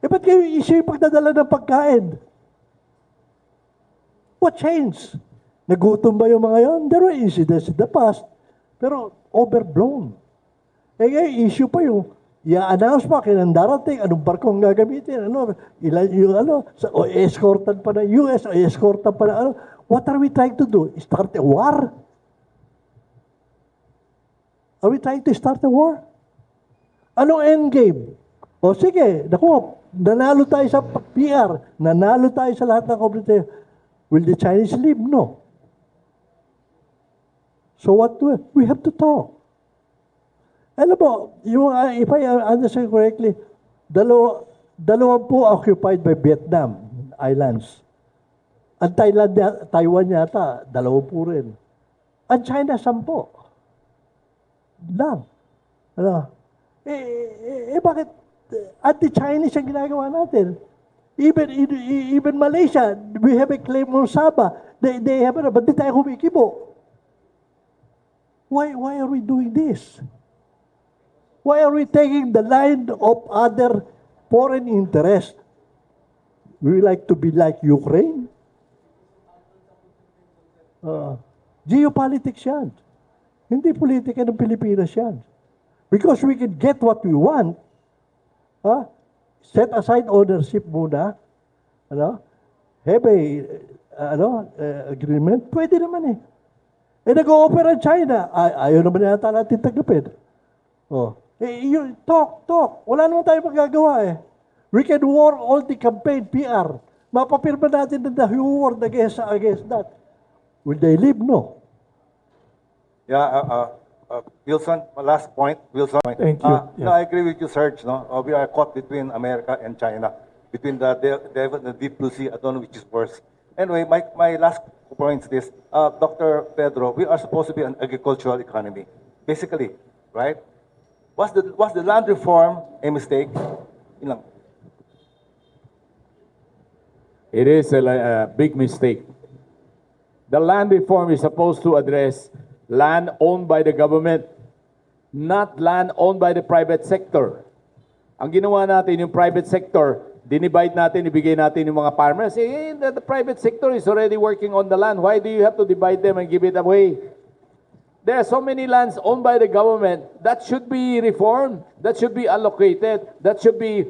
ba't kayo issue yung pagdadala ng pagkain? What changed? Nagutom ba yung mga yon? There were incidents in the past, pero overblown. Ngayon, issue pa yung i-announce pa kailan darating, anong barko ang gagamitin, escortan pa ng US, o escortan pa ng What are we trying to do? Start a war? Are we trying to start a war? Anong endgame? O sige, nanalo tayo sa PR, nanalo tayo sa lahat ng komite. Will the Chinese leave? No. So what do we have to talk? Alam mo, if I understand correctly, dalawang po occupied by Vietnam islands. Ang Taiwan yata, 2 po rin. Ang China, 10 lang. Bakit anti-Chinese ang ginagawa natin? Even Malaysia, we have a claim on Sabah. They have ba't di tayo kumikibo? Why are we doing this? Why are we taking the line of other foreign interest? We like to be like Ukraine? Geopolitics yan. Hindi politika ng Pilipinas yan. Because we can get what we want, set aside ownership muna, have a agreement, pwede naman nag-o-offer ang China, ayaw naman yata natin tanggapin. Talk. Wala naman tayo magagawa We can war all the campaign, PR. Mapapirma natin na the war against that. Will they leave? No. Yeah, Wilson, last point. Wilson. Thank you. No, I agree with you, Serge. We are caught between America and China. Between the deep blue sea, I don't know which is worse. Anyway, my last points this. Dr. Pedro, we are supposed to be an agricultural economy, basically, right? Was the land reform a mistake? Yun lang. It is a big mistake. The land reform is supposed to address land owned by the government, not land owned by the private sector. Ang ginawa natin, yung private sector, dinivide natin, ibigay natin yung mga farmers. The private sector is already working on the land. Why do you have to divide them and give it away? There are so many lands owned by the government that should be reformed, that should be allocated, that should be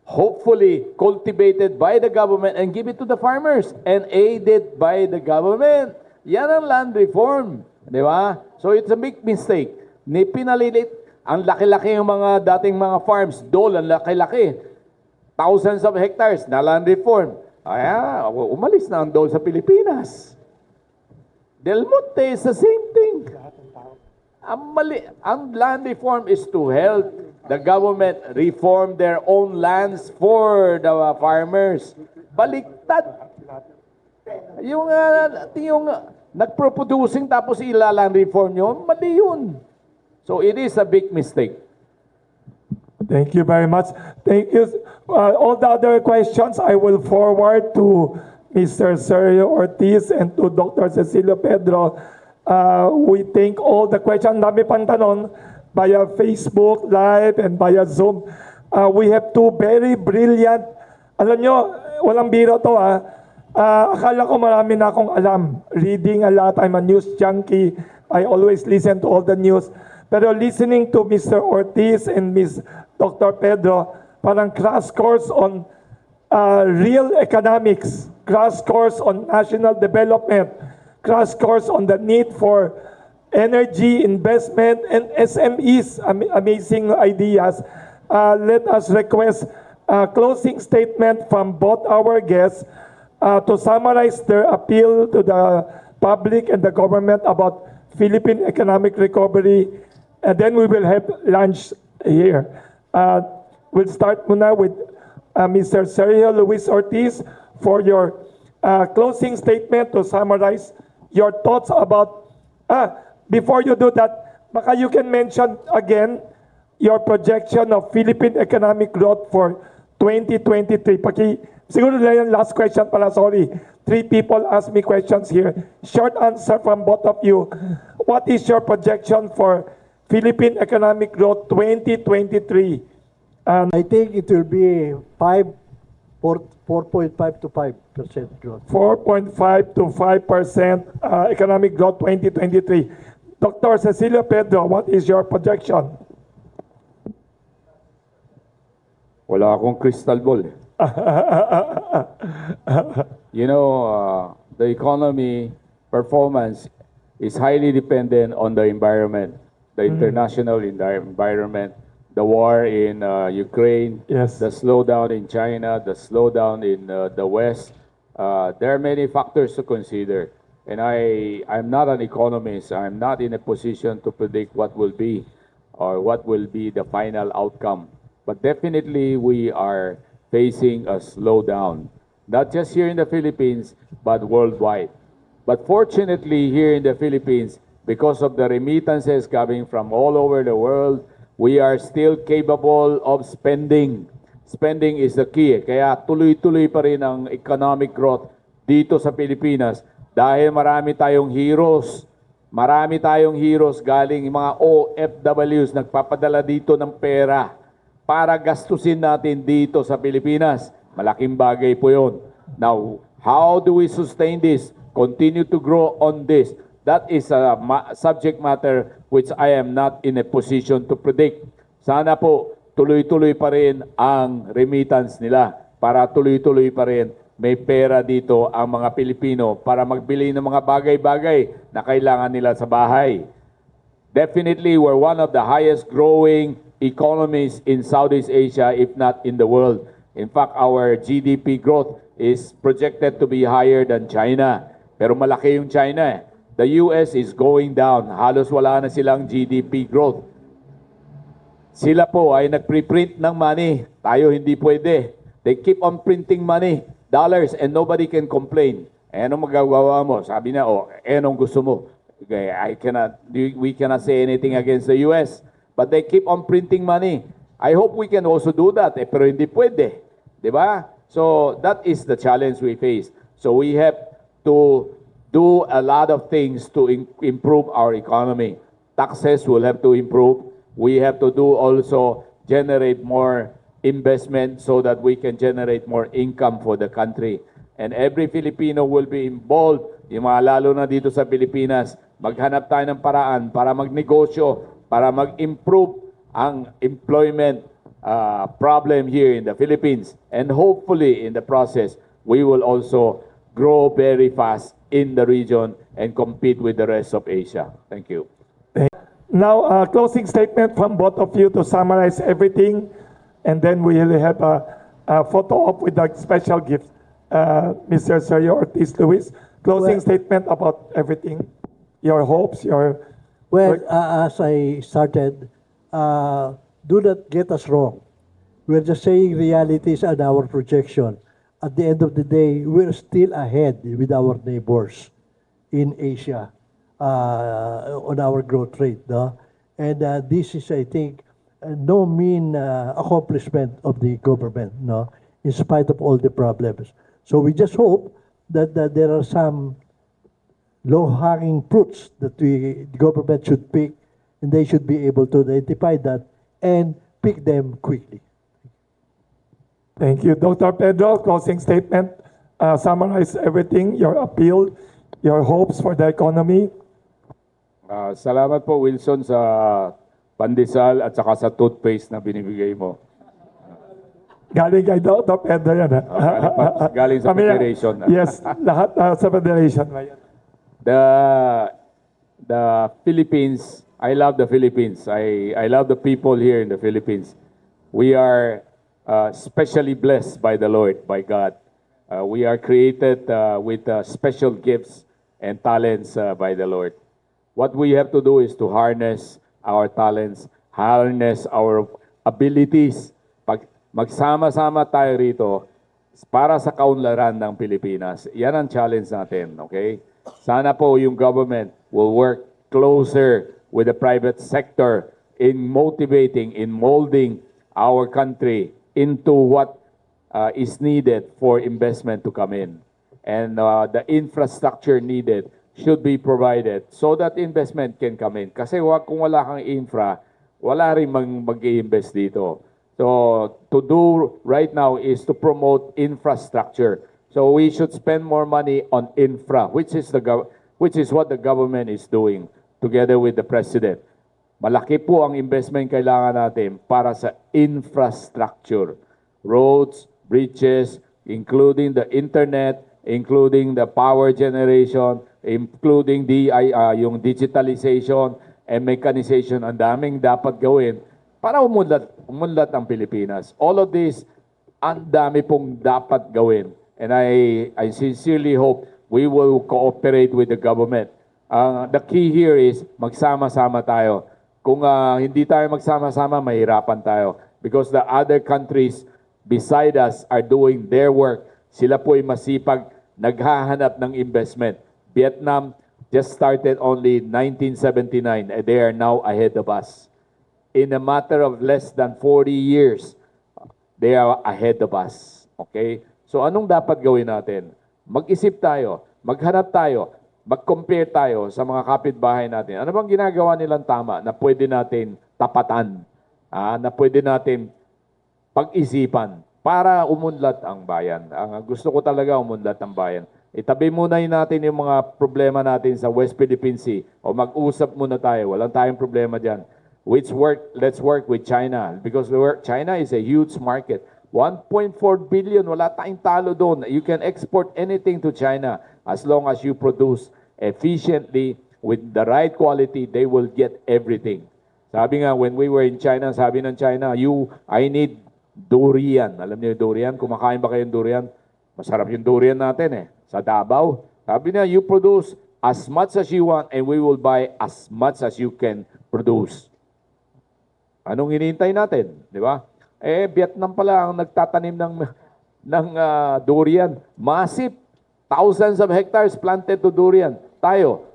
hopefully cultivated by the government and give it to the farmers and aided by the government. Yan ang land reform. Di ba? So it's a big mistake. Ni pinalilit, ang laki-laki ng mga dating mga farms, dole, ang laki-laki. Thousands of hectares na land reform. Kaya umalis na ang dole sa Pilipinas. Del Monte is the same thing. Ang land reform is to help the government reform their own lands for the farmers. Baliktad. Yung nagproducing tapos ilalang reform yun, mali yun. So it is a big mistake. Thank you very much. Thank you. All the other questions I will forward to Mr. Sergio Ortiz and to Dr. Cecilio Pedro. We think all the questions, dami pang tanong, via Facebook Live and via Zoom. We have two very brilliant, alam nyo, walang biro to akala ko marami na akong alam. Reading a lot, I'm a news junkie. I always listen to all the news. Pero listening to Mr. Ortiz and Ms. Dr. Pedro, parang crash course on real economics, crash course on national development, crash course on the need for energy investment and SMEs, amazing ideas. Let us request a closing statement from both our guests to summarize their appeal to the public and the government about Philippine economic recovery, and then we will have lunch here. We'll start muna with Mr. Sergio Luis Ortiz for your closing statement to summarize your thoughts about before you do that, baka you can mention again your projection of Philippine economic growth for 2023. Siguro lang yung last question pala, sorry. 3 people asked me questions here. Short answer from both of you. What is your projection for Philippine economic growth 2023? I think it will be 4.5 to 5% growth. 4.5 to 5% economic growth 2023. Dr. Cecilio Pedro, what is your projection? Wala akong crystal ball. You know, the economy performance is highly dependent on the environment, the international environment, the war in Ukraine, Yes. the slowdown in China, the slowdown in the West. There are many factors to consider. And I'm not an economist. I'm not in a position to predict what will be or what will be the final outcome. But definitely we are facing a slowdown, not just here in the Philippines, but worldwide. But fortunately here in the Philippines, because of the remittances coming from all over the world, we are still capable of spending. Spending is the key. Kaya tuloy-tuloy pa rin ang economic growth dito sa Pilipinas dahil marami tayong heroes. Marami tayong heroes galing mga OFWs nagpapadala dito ng pera para gastusin natin dito sa Pilipinas. Malaking bagay po yun. Now, how do we sustain this? Continue to grow on this. That is a subject matter which I am not in a position to predict. Sana po tuloy-tuloy pa rin ang remittance nila para tuloy-tuloy pa rin may pera dito ang mga Pilipino para magbili ng mga bagay-bagay na kailangan nila sa bahay. Definitely, we're one of the highest growing economies in Southeast Asia, if not in the world. In fact, our GDP growth is projected to be higher than China. Pero malaki yung China. The US is going down. Halos wala na silang GDP growth. Sila po ay nagpre-print ng money. Tayo hindi pwede. They keep on printing money, dollars, and nobody can complain. Eh, anong magagawa mo? Sabi na, oh, eh, anong gusto mo? Okay, we cannot say anything against the US, but they keep on printing money. I hope we can also do that, pero hindi pwede. Di ba? So, that is the challenge we face. So, we have to do a lot of things to improve our economy. Taxes will have to improve. We have to do also generate more investment so that we can generate more income for the country. And every Filipino will be involved, yung mga lalo na dito sa Pilipinas, maghanap tayo ng paraan para magnegosyo, para mag-improve ang employment problem here in the Philippines. And hopefully, in the process, we will also grow very fast in the region and compete with the rest of Asia. Thank you. Now, closing statement from both of you to summarize everything, and then we will have a photo op with a special gift. Mr. Sergio Ortiz Luis, closing Well- statement about everything, your hopes, your... Well, as I started, do not get us wrong. We're just saying realities and our projection. At the end of the day, we're still ahead with our neighbors in Asia on our growth rate. No? And this is, I think, no mean accomplishment of the government, no? In spite of all the problems. So we just hope that there are some low-hanging fruits that the government should pick, and they should be able to identify that and pick them quickly. Thank you. Dr. Pedro, closing statement. Summarize everything, your appeal, your hopes for the economy. Salamat po, Wilson, sa pandesal at saka sa toothpaste na binibigay mo. Galing kay Dr. Pedro yan. Galing sa Kami yan. Federation. Yes, lahat sa Federation. The Philippines, I love the Philippines. I love the people here in the Philippines. We are specially blessed by the Lord, by God. We are created with special gifts and talents by the Lord. What we have to do is to harness our talents, harness our abilities. Pag magsama-sama tayo rito para sa kaunlaran ng Pilipinas. Yan ang challenge natin, okay? Sana po yung government will work closer with the private sector in motivating, in molding our country into what is needed for investment to come in. And the infrastructure needed should be provided so that investment can come in. Kasi kung wala kang infra, wala rin mag-i-invest dito. So to do right now is to promote infrastructure. So we should spend more money on infra, which is what the government is doing together with the president. Malaki po ang investment kailangan natin para sa infrastructure. Roads, bridges, including the internet, including the power generation, including yung digitalization and mechanization. Ang daming dapat gawin para umunlad ang Pilipinas. All of this, ang dami pong dapat gawin. And I sincerely hope we will cooperate with the government. The key here is magsama-sama tayo. Kung hindi tayo magsama-sama, mahirapan tayo. Because the other countries beside us are doing their work. Sila po ay masipag, naghahanap ng investment. Vietnam just started only 1979 and they are now ahead of us. In a matter of less than 40 years, they are ahead of us. Okay? So anong dapat gawin natin? Mag-isip tayo, maghanap tayo, mag-compare tayo sa mga kapitbahay natin. Ano bang ginagawa nilang tama na pwede natin tapatan, na pwede natin pag-isipan para umunlad ang bayan. Gusto ko talaga umunlad ang bayan. Itabi muna natin yung mga problema natin sa West Philippine Sea o mag-usap muna tayo. Walang tayong problema dyan. Let's work with China because China is a huge market. 1.4 billion, wala tayong talo doon. You can export anything to China as long as you produce efficiently with the right quality, they will get everything. Sabi nga, when we were in China, sabi ng China, I need durian. Alam niyo yung durian? Kumakain ba kayong durian? Masarap yung durian natin eh. Sa Davao. Sabi niya, you produce as much as you want and we will buy as much as you can produce. Anong hinihintay natin? Di ba? Vietnam pala ang nagtatanim ng durian. Massive. Thousands of hectares planted to durian. Tayo,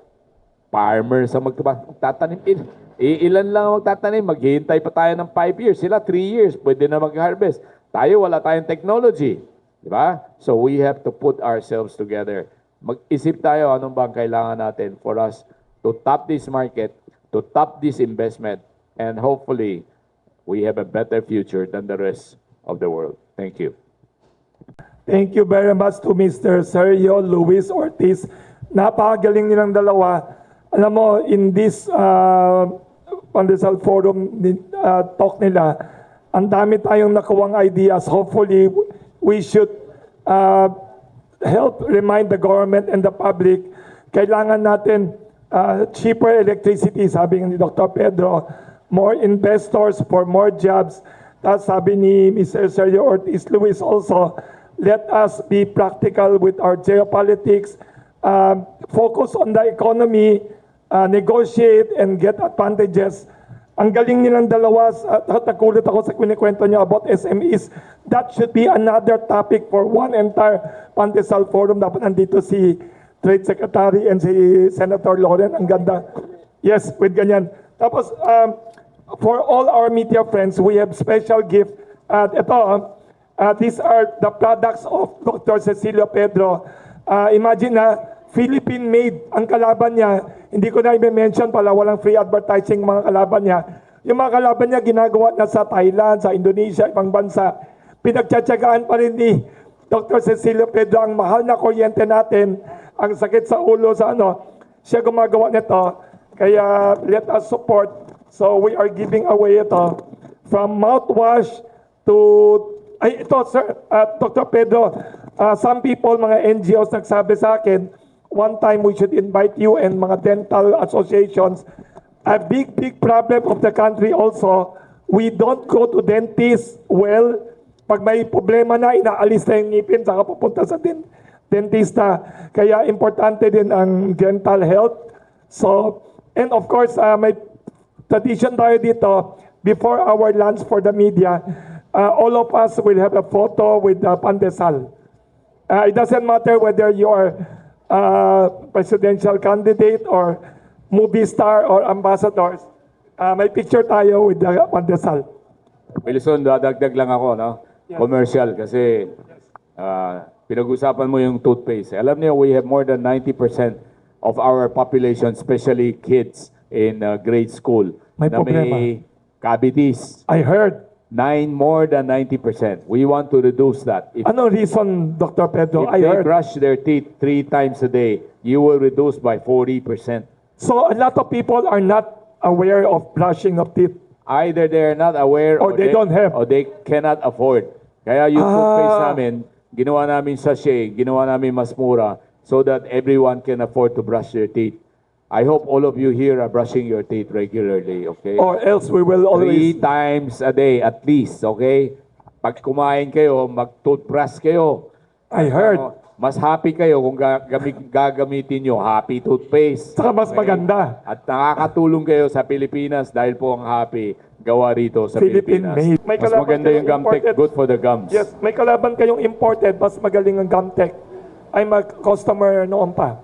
farmers ang magtatanim. Ilan lang ang magtatanim, maghihintay pa tayo ng 5 years. Sila 3 years, pwede na mag-harvest. Tayo, wala tayong technology. Di ba? So we have to put ourselves together. Mag-isip tayo anong bang kailangan natin for us to tap this market, to tap this investment, and hopefully, we have a better future than the rest of the world. Thank you. Thank you very much to Mr. Sergio Luis Ortiz. Napakagaling nilang dalawa. Alam mo, in this Pandesal Forum talk nila, ang dami tayong nakuwang ideas. Hopefully, we should help remind the government and the public, kailangan natin cheaper electricity, sabi ni Dr. Pedro, more investors for more jobs. Tapos sabi ni Mr. Sergio Ortiz Luis also, let us be practical with our geopolitics, focus on the economy, negotiate and get advantages. Ang galing nilang dalawa, at nakulit ako sa kwento niya about SMEs. That should be another topic for one entire Pandesal Forum. Dapat nandito si Trade Secretary and si Senator Loren. Ang ganda. Yes, with ganyan. Tapos, for all our media friends, we have special gift. At ito, these are the products of Dr. Cecilio Pedro. Imagine na, Philippine-made ang kalaban niya. Hindi ko na i-mention pala, walang free advertising mga kalaban niya. Yung mga kalaban niya ginagawa na sa Thailand, sa Indonesia, ibang bansa. Pinagtsatsagaan pa rin ni Dr. Cecilio Pedro ang mahal na kuryente natin, ang sakit sa ulo sa siya gumagawa nito. Kaya let us support. So we are giving away ito from mouthwash to, ito sir, Dr. Pedro, some people, mga NGOs nagsabi sa akin, one time we should invite you and mga dental associations. A big problem of the country also, we don't go to dentist well. Pag may problema na, inaalis na yung ngipin, saka pupunta sa dentista. Kaya importante din ang dental health. So, and of course, may tradition tayo dito, before our lunch for the media, all of us will have a photo with Pandesal. It doesn't matter whether you are presidential candidate or movie star or ambassadors. May picture tayo with the Pandesal. Wilson, dadagdag lang ako, no? Commercial, kasi pinag-usapan mo yung toothpaste. Alam niyo, we have more than 90% of our population, especially kids in grade school, May na problema. may cavities. I heard. More than 90%. We want to reduce that. If Ano reason, Dr. Pedro? If I they heard. brush their teeth 3 times a day, you will reduce by 40%. So a lot of people are not aware of brushing of teeth. Either they're not aware Or they don't have. or they cannot afford. Kaya yung toothpaste namin, ginawa namin sachet, ginawa namin mas mura so that everyone can afford to brush their teeth. I hope all of you here are brushing your teeth regularly, okay? Or else we will 3 always... times a day at least, okay? Pag kumain kayo, mag-toothbrush kayo. I heard. Mas happy kayo kung gagamitin nyo happy toothpaste. Saka mas maganda. At nakakatulong kayo sa Pilipinas dahil po ang happy gawa rito sa Pilipinas. Philippine-made. May Mas kalaban maganda yung kayong Gamtech, imported. good for the gums. Yes, may kalaban kayong imported, mas magaling ang Gamtech. I'm a customer noon pa.